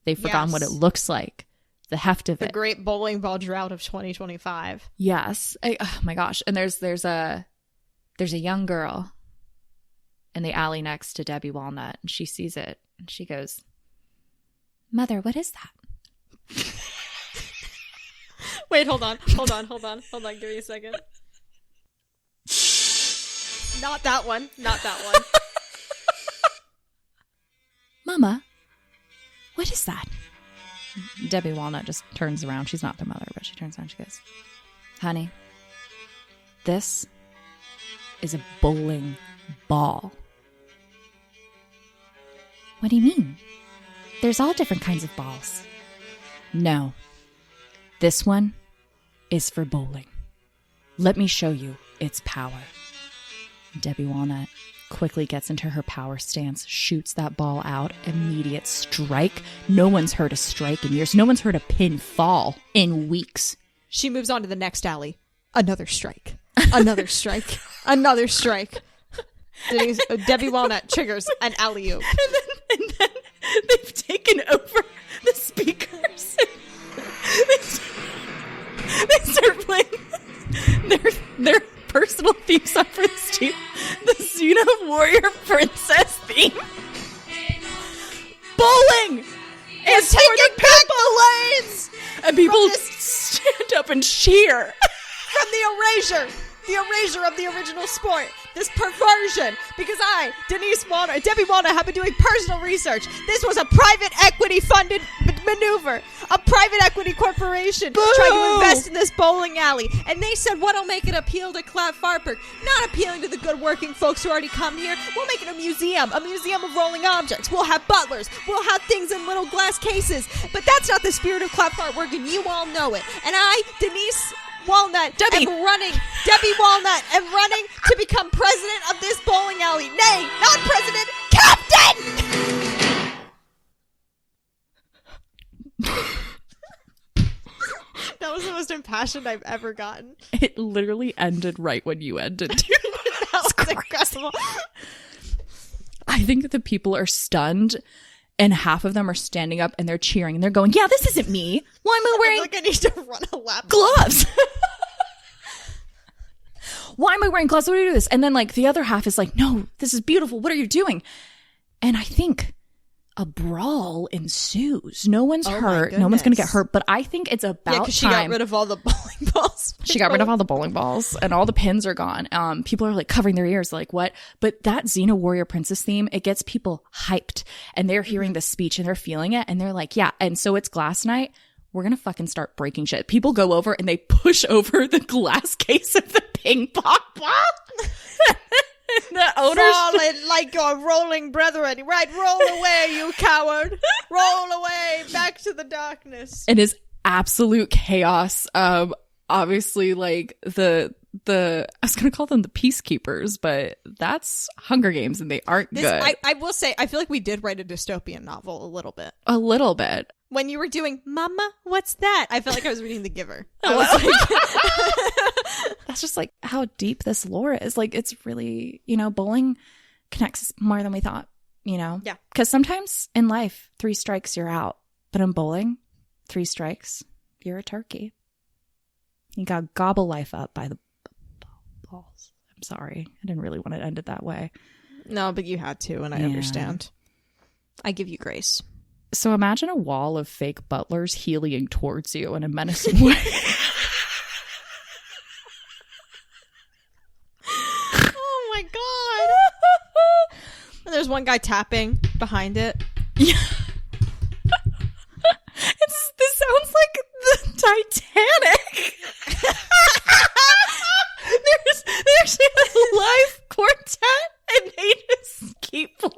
They've forgotten what it looks like, the heft of it. The great bowling ball drought of 2025. Yes. Oh my gosh. And there's a young girl in the alley next to Debbie Walnut, and she sees it and she goes, "Mother, what is that?" Wait, hold on. Give me a second. Not that one. Not that one. Mama, what is that? Debbie Walnut just turns around. She's not their mother, but she turns around and she goes, honey, this is a bowling ball. What do you mean? There's all different kinds of balls. No. This one is for bowling. Let me show you its power. Debbie Walnut quickly gets into her power stance, shoots that ball out, immediate strike. No one's heard a strike in years. No one's heard a pin fall in weeks. She moves on to the next alley. Another strike. Another strike. Another strike. Debbie Walnut triggers an alley-oop. And then they've taken over the speakers. They start playing their personal theme song for this team. The Xena Warrior Princess theme. Bowling is taking back the lanes! And people stand up and cheer. From the erasure of the original sport, this perversion, because I, Debbie Walnut, have been doing personal research. This was a private equity funded maneuver, a private equity corporation trying to invest in this bowling alley, and they said, what'll make it appeal to Clatfartburg? Not appealing to the good working folks who already come here. We'll make it a museum of rolling objects. We'll have butlers, we'll have things in little glass cases, but that's not the spirit of Clatfartburg, and you all know it. And I, Debbie Walnut am running to become president of this bowling alley. Nay, not president, captain! That was the most impassioned I've ever gotten. It literally ended right when you ended. That was incredible. I think the people are stunned, and half of them are standing up and they're cheering and they're going, yeah, this isn't me. Why am I wearing I need to run a lap. Gloves? Why am I wearing gloves? What do I do this? And then like the other half is like, no, this is beautiful. What are you doing? And I think a brawl ensues. No one's hurt. No one's going to get hurt. But I think it's about time. She got rid of all the bowling balls. She got rid of all the bowling balls and all the pins are gone. People are like covering their ears like, what? But that Xena Warrior Princess theme, it gets people hyped and they're hearing the speech and they're feeling it. And they're like, yeah. And so it's glass night. We're going to fucking start breaking shit. People go over and they push over the glass case of the ping pong ball. The owner falling like your rolling brethren. Right, roll away, you coward. Roll away, back to the darkness. It is absolute chaos. Obviously, like the I was going to call them the peacekeepers, but that's Hunger Games and they aren't good. I will say, I feel like we did write a dystopian novel a little bit. A little bit. When you were doing, Mama, what's that? I felt like I was reading The Giver. I was like... That's just like how deep this lore is. Like, it's really, bowling connects more than we thought, Yeah. Because sometimes in life, 3 strikes, you're out. But in bowling, 3 strikes, you're a turkey. You got gobble life up by the balls. I'm sorry. I didn't really want to end it that way. No, but you had to, and I understand. I give you grace. So imagine a wall of fake butlers heeling towards you in a menacing way. Oh my god. And there's one guy tapping behind it. Yeah. This sounds like the Titanic. They actually have a live quartet and they just keep playing.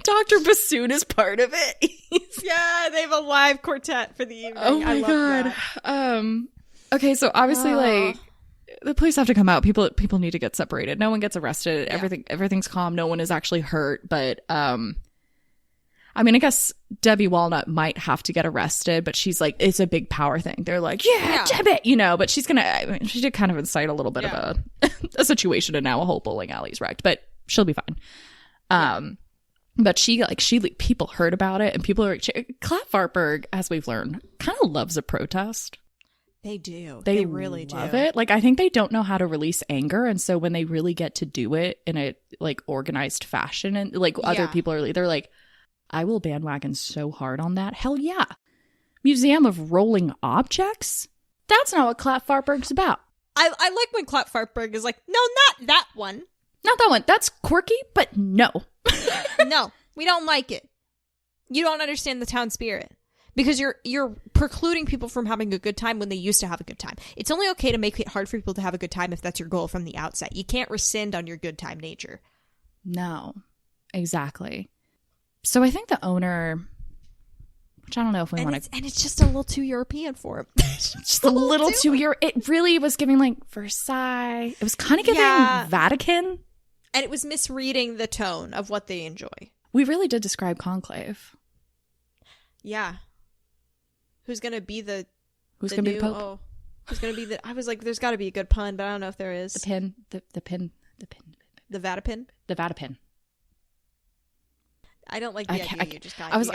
Dr. Bassoon is part of it. Yeah, they have a live quartet for the evening. Oh my god. That. Okay, so obviously like the police have to come out. People need to get separated. No one gets arrested. Yeah. Everything's calm. No one is actually hurt, but I mean, I guess Debbie Walnut might have to get arrested, but she's like, it's a big power thing. They're like, yeah. Debbie, but she's she did kind of incite a little bit of a situation, and now a whole bowling alley's wrecked, but she'll be fine. But people heard about it, and people are Clatfartburg, as we've learned, kind of loves a protest. They do. They really love it. Like, I think they don't know how to release anger, and so when they really get to do it in a like organized fashion, and like other people are, they're like, I will bandwagon so hard on that. Hell yeah. Museum of Rolling Objects? That's not what Clatfartburg's about. I like when Clatfartburg is like, no, not that one. Not that one. That's quirky, but no. No, we don't like it. You don't understand the town spirit. Because you're precluding people from having a good time when they used to have a good time. It's only okay to make it hard for people to have a good time if that's your goal from the outset. You can't rescind on your good time nature. No, exactly. So I think the owner, which I don't know if we want to... And it's just a little too European for him. Just a little too European. It really was giving like Versailles. It was kind of giving Vatican. And it was misreading the tone of what they enjoy. We really did describe Conclave. Yeah. Who's going to be the Who's going to be the Pope? Oh, who's going to be the... I was like, there's got to be a good pun, but I don't know if there is. The pin. The Vatican? The Vatican. I don't like the idea you just got. I was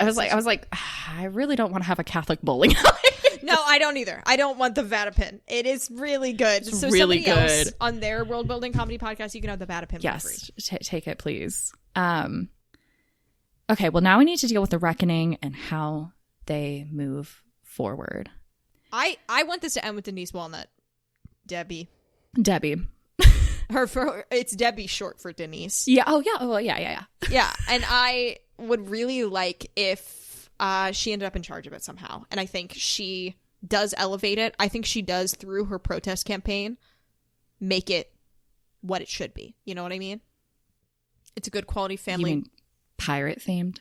like, I really don't want to have a Catholic bowling alley. No, I don't either. I don't want the Vatican. It is really good. It's so really good. Else on their world building comedy podcast, you can have the Vatican for free. Yes, take it, please. Okay, well, now we need to deal with the reckoning and how they move forward. I want this to end with Denise Walnut. Debbie. It's Debbie short for Denise. Yeah. Oh, yeah. Oh, yeah. Yeah, and I would really like if she ended up in charge of it somehow. And I think she does elevate it. I think she does, through her protest campaign, make it what it should be. You know what I mean? It's a good quality family. You mean pirate themed?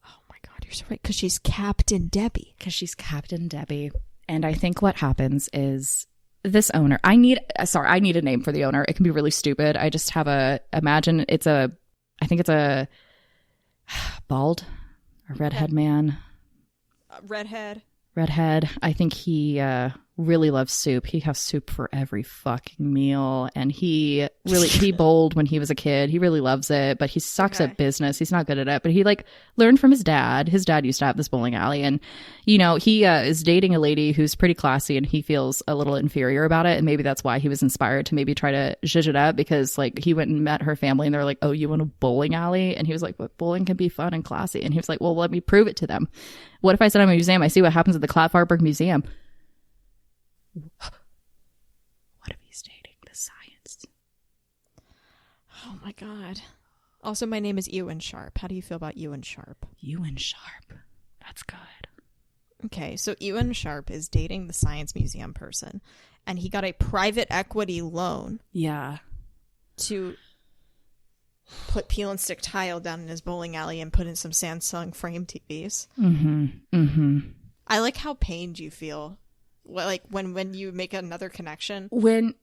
Oh my God, you're so right. Because she's Captain Debbie. And I think what happens is this owner, I need a name for the owner. It can be really stupid. I just have I think it's a bald or redhead man. Redhead. I think he really loves soup. He has soup for every fucking meal. And he bowled when he was a kid. He really loves it, but he sucks at business. He's not good at it. But he learned from his dad. His dad used to have this bowling alley. And, he is dating a lady who's pretty classy, and he feels a little inferior about it. And maybe that's why he was inspired to maybe try to zhuzh it up, because he went and met her family and they're like, oh, you want a bowling alley? And he was like, but bowling can be fun and classy. And he was like, well, let me prove it to them. What if I said I'm a museum? I see what happens at the Clatfartburg Museum. What if he's dating the science? Oh my God. Also, my name is Ewan Sharp. How do you feel about Ewan Sharp? Ewan Sharp. That's good. Okay, so Ewan Sharp is dating the Science Museum person, and he got a private equity loan. Yeah. To put peel and stick tile down in his bowling alley and put in some Samsung frame TVs. I like how pained you feel. When you make another connection. When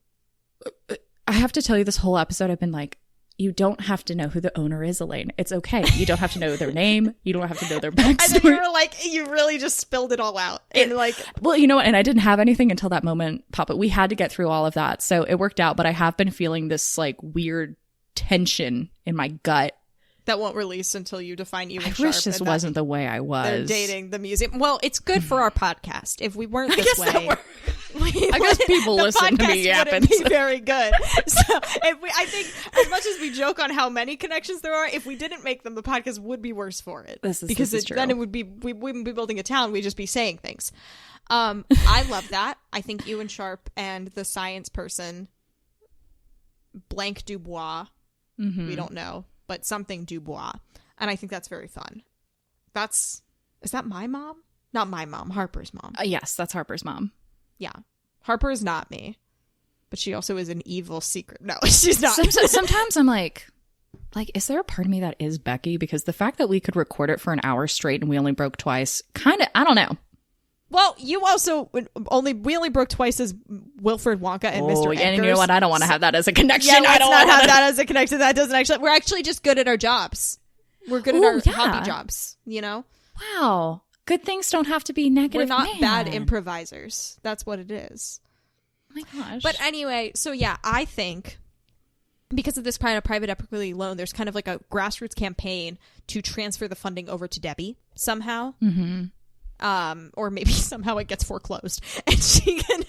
I have to tell you, this whole episode I've been like, you don't have to know who the owner is, Elaine. It's okay. You don't have to know their name. You don't have to know their backstory. And then you were like, you really just spilled it all out. And well, you know what? And I didn't have anything until that moment, Papa. We had to get through all of that. So it worked out. But I have been feeling this weird tension in my gut. That won't release until you define Ewan Sharp. I wish this wasn't the way I was. They're dating the museum. Well, it's good for our podcast. If we weren't this way, I guess people listen to me yapping. Be very good. So I think as much as we joke on how many connections there are, if we didn't make them, the podcast would be worse for it. This is true. Then we wouldn't be building a town. We'd just be saying things. I love that. I think Ewan Sharp and the science person, blank Dubois, we don't know. But something Dubois. And I think that's very fun. Is that my mom? Not my mom, Harper's mom. Yes, that's Harper's mom. Yeah. Harper is not me. But she also is an evil secret. No, she's not. Sometimes I'm like, is there a part of me that is Becky? Because the fact that we could record it for an hour straight and we only broke twice, kind of, I don't know. Well, we only broke twice as Wilfred Wonka and Mr. Edgars. And you know what? I don't want to have that as a connection. Yeah, let's not have that as a connection. That doesn't actually. We're actually just good at our jobs. We're good at our hobby jobs. Wow. Good things don't have to be negative. We're not bad improvisers. That's what it is. Oh my gosh. But anyway, so yeah, I think because of this private equity loan, there's kind of like a grassroots campaign to transfer the funding over to Debbie somehow. Mm-hmm. Or maybe somehow it gets foreclosed and she can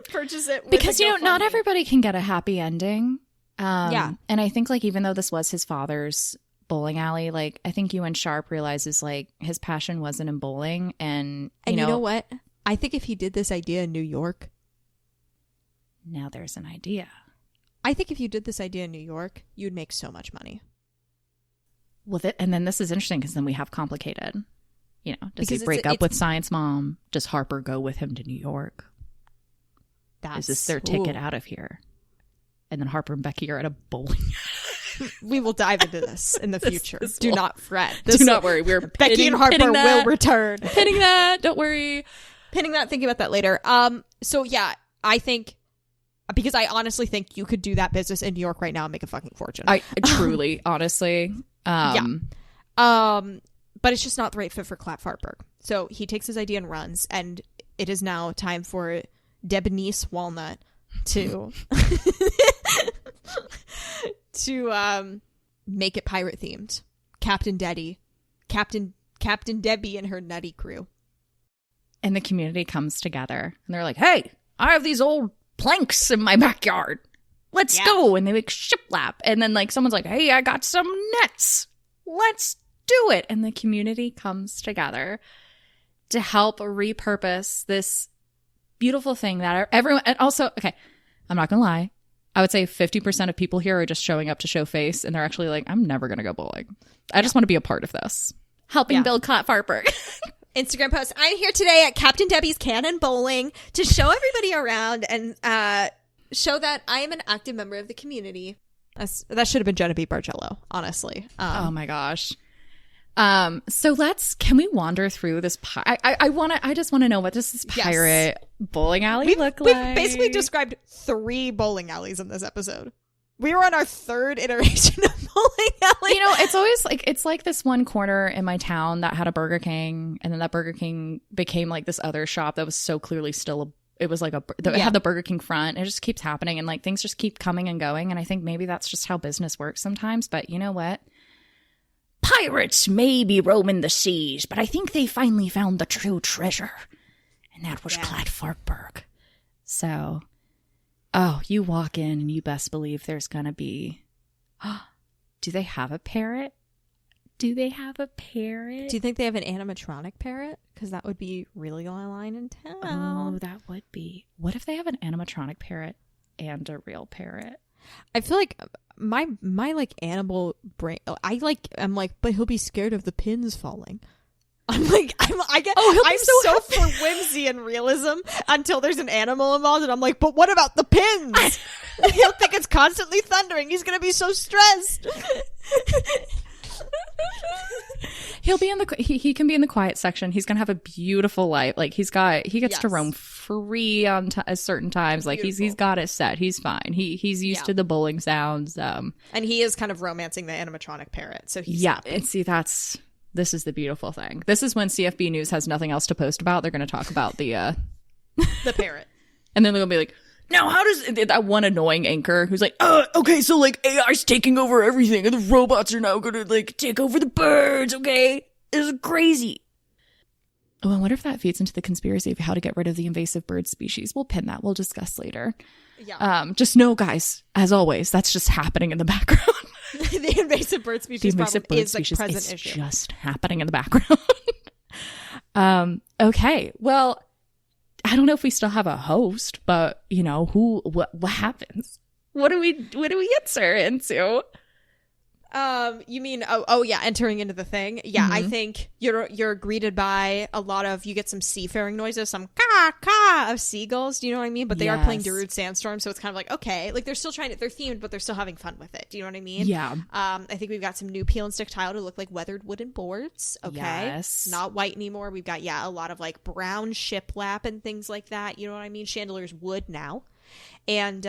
purchase it. Because, not everybody can get a happy ending. Yeah. And I think even though this was his father's bowling alley, I think Ewan Sharp realizes his passion wasn't in bowling. And you know what? I think if he did this idea in New York, Now there's an idea. I think if you did this idea in New York, you'd make so much money. With it, and then this is interesting because then we have complicated. You know, does Because he break up with Science Mom? Does Harper go with him to New York? Is this their ticket out of here? And then Harper and Becky are at a bowling. We will dive into this in the future. Do not fret. Do not worry. We're Becky and Harper will return. Pinning that. Don't worry. Pinning that. Thinking about that later. So yeah, I think because I honestly think you could do that business in New York right now and make a fucking fortune. I truly, honestly, yeah. But it's just not the right fit for Clatfartburg. So he takes his idea and runs, and it is now time for Debonese Walnut to make it pirate themed. Captain Debbie and her nutty crew. And the community comes together and they're like, hey, I have these old planks in my backyard. Let's go. And they make shiplap. And then like someone's like, hey, I got some nets. Let's do it. And the community comes together to help repurpose this beautiful thing that everyone, and also, okay, I'm not gonna lie, I would say 50% of people here are just showing up to show face, and they're actually like, I'm never gonna go bowling. I just want to be a part of this, helping build Clatfartburg. Instagram post, I'm here today at Captain Debbie's Cannon Bowling to show everybody around and show that I am an active member of the community. That should have been Genevieve Bargello, honestly. Oh my gosh. So can we wander through this? I just want to know, what does this pirate bowling alley look like? We've basically described 3 bowling alleys in this episode. We were on our 3rd iteration of bowling alley. You know, it's always like, it's like this one corner in my town that had a Burger King, and then that Burger King became like this other shop that was so clearly still it was like it had the Burger King front. It just keeps happening, and like things just keep coming and going. And I think maybe that's just how business works sometimes. But you know what? Pirates may be roaming the seas, but I think they finally found the true treasure. And that was Clatfartburg. So, you walk in and you best believe there's going to be... Do they have a parrot? Do they have a parrot? Do you think they have an animatronic parrot? Because that would be really on a line in town. Oh, that would be... What if they have an animatronic parrot and a real parrot? I feel like my like animal brain, I'm like, but he'll be scared of the pins falling. I'm like, I'm so for whimsy and realism until there's an animal involved, and I'm like, but what about the pins? He'll think it's constantly thundering. He's gonna be so stressed. He'll be he can be in the quiet section. He's gonna have a beautiful life. Like he gets to roam free on certain times. Like he's got it set. He's fine. He's used to the bowling sounds. And he is kind of romancing the animatronic parrot. So he's happy. And see, this is the beautiful thing. This is when CFB News has nothing else to post about. They're gonna talk about the parrot, and then they're gonna be like, now, how does that one annoying anchor who's like, okay, so like AI's taking over everything and the robots are now gonna like take over the birds, okay? This is crazy. Oh, I wonder if that feeds into the conspiracy of how to get rid of the invasive bird species. We'll pin that. We'll discuss later. Yeah. Just know, guys, as always, that's just happening in the background. The invasive bird species problem is a present issue. Just happening in the background. Okay, well, I don't know if we still have a host, but you know, what happens? What do we answer into? You mean entering into the thing? Yeah, I think you're greeted by a lot of, you get some seafaring noises, some caw caw of seagulls. Do you know what I mean? But they are playing Darude Sandstorm, so it's kind of like, okay, like they're still they're themed, but they're still having fun with it. Do you know what I mean? Yeah. I think we've got some new peel and stick tile to look like weathered wooden boards. Okay. Yes. Not white anymore. We've got a lot of like brown shiplap and things like that. You know what I mean? Chandelier's wood now, and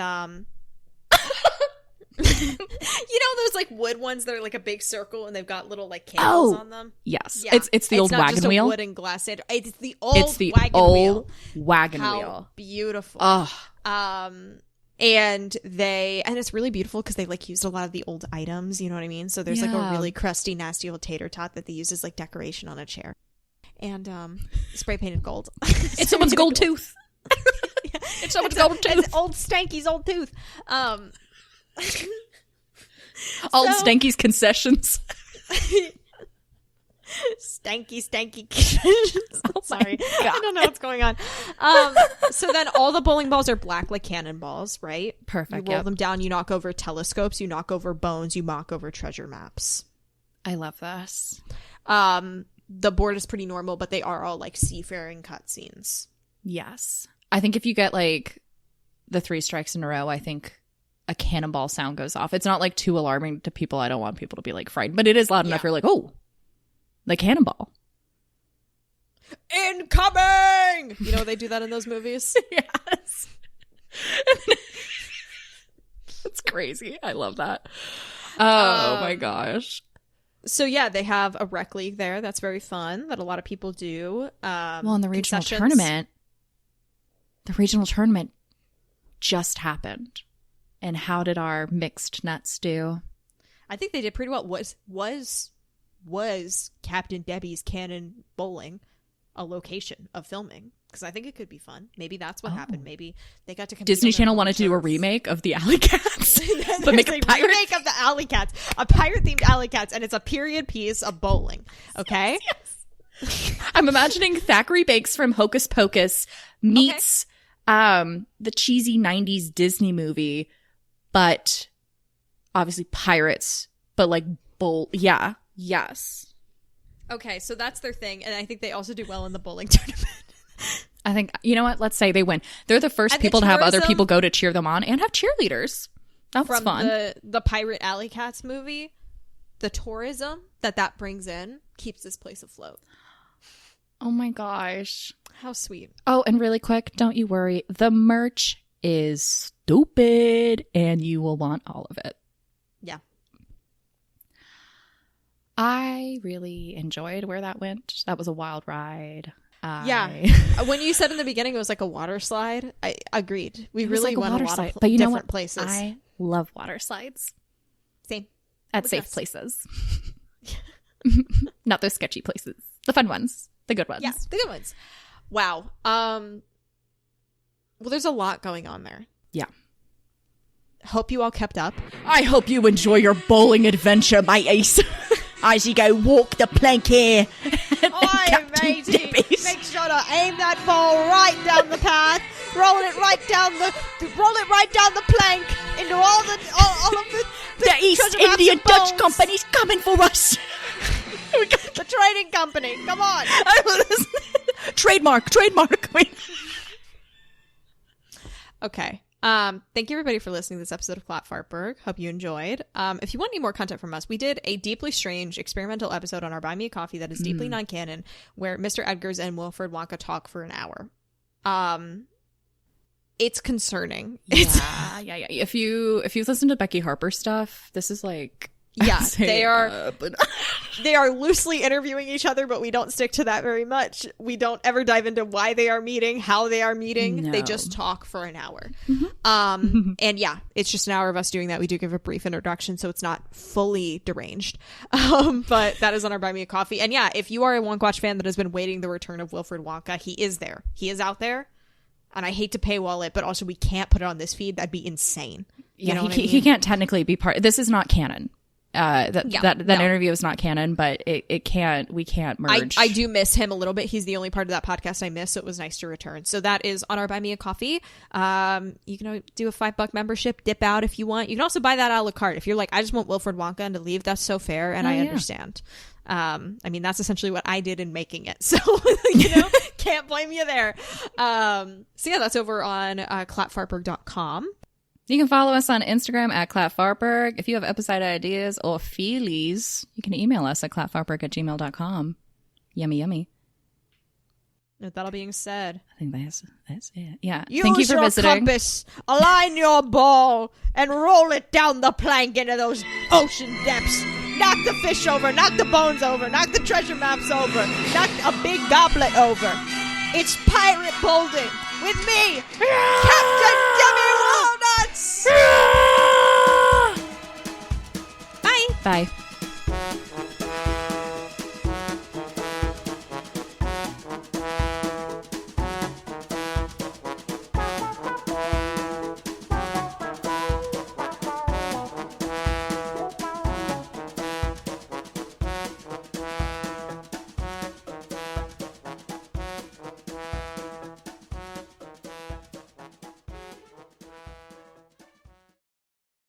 you know those like wood ones that are like a big circle and they've got little like candles on them? Yes. Yeah. It's the old wagon wheel. Wood and glass sander. It's the old wagon wheel. How beautiful. Oh. And it's really beautiful because they like used a lot of the old items, you know what I mean? So there's like a really crusty, nasty old tater tot that they use as like decoration on a chair. And spray painted gold. It's someone's gold tooth. It's someone's gold tooth. It's old Stanky's old tooth. Old Stanky's concessions. Stanky. Sorry. I don't know what's going on. So then all the bowling balls are black like cannonballs, right? Perfect. You roll them down, you knock over telescopes, you knock over bones, you knock over treasure maps. I love this. The board is pretty normal, but they are all like seafaring cutscenes. Yes. I think if you get like the 3 strikes in a row, I think a cannonball sound goes off. It's not like too alarming to people. I don't want people to be like frightened, but it is loud enough. You're like, oh, the cannonball. Incoming! You know, they do that in those movies. Yes. That's crazy. I love that. Oh my gosh. So yeah, they have a rec league there. That's very fun. That a lot of people do. Well, in the regional tournament, just happened. And how did our mixed nuts do? I think they did pretty well. Was Captain Debbie's Cannon Bowling a location of filming? Because I think it could be fun. Maybe that's what happened. Maybe they got to compete. Disney Channel wanted to do a remake of the Alley Cats. But make a remake of the Alley Cats. A pirate-themed Alley Cats. And it's a period piece of bowling. Okay? Yes. I'm imagining Thackeray Bakes from Hocus Pocus meets the cheesy 90s Disney movie, but obviously pirates, but like yeah. Yes. Okay, so that's their thing. And I think they also do well in the bowling tournament. I think, you know what? Let's say they win. They're the first people to have other people go to cheer them on and have cheerleaders. That's fun. From the Pirate Alley Cats movie, the tourism that brings in keeps this place afloat. Oh my gosh. How sweet. Oh, and really quick, don't you worry. The merch is stupid and you will want all of it. Yeah. I really enjoyed where that went. That was a wild ride. Yeah. When you said in the beginning it was like a water slide, I agreed. We really went a lot of but you know different what? places. I love water slides. Same. At safe places. Not those sketchy places. The fun ones. The good ones. Yeah, the good ones. Wow. Well, there's a lot going on there. Yeah. Hope you all kept up. I hope you enjoy your bowling adventure, my ace. As you go walk the plank here. Oi, matey. Make sure to aim that ball right down the path. Roll it right down the plank into all of the East Indian Dutch Company's coming for us. The trading company. Come on. Trademark. Okay. Thank you everybody for listening to this episode of Clatfartburg. Hope you enjoyed. If you want any more content from us, we did a deeply strange experimental episode on our Buy Me a Coffee that is deeply non-canon, where Mr. Edgars and Wilfred Wonka talk for an hour. It's concerning. Yeah. If you listen to Becky Harper stuff, this is like they are loosely interviewing each other, but we don't stick to that very much. We don't ever dive into why they are meeting, how they are meeting. No. They just talk for an hour. Mm-hmm. And yeah, it's just an hour of us doing that. We do give a brief introduction, so it's not fully deranged. But that is on our Buy Me a Coffee. And yeah, if you are a Wonka Watch fan that has been waiting the return of Wilfred Wonka, he is there. He is out there. And I hate to paywall it, but also we can't put it on this feed. That'd be insane. You know what I mean? He can't technically be part. This is not canon. That interview is not canon, but we can't merge. I do miss him a little bit. He's the only part of that podcast I miss, so it was nice to return. So that is on our Buy Me a Coffee. You can do a $5 membership, dip out if you want. You can also buy that a la carte if you're like, I just want Wilfred Wonka and to leave. That's so fair, and I understand. I mean, that's essentially what I did in making it, so can't blame you there. So yeah, that's over on clatfartburg.com. You can follow us on Instagram at Clatfartburg. If you have episode ideas or feelies, you can email us at clatfartburg@gmail.com. Yummy. With that all being said, I think that's it. Yeah. Thank you for visiting. Compass, align your ball, and roll it down the plank into those ocean depths. Knock the fish over, knock the bones over, knock the treasure maps over, knock a big goblet over. It's pirate bowling with me, Captain Demi Walnuts. Bye. Bye.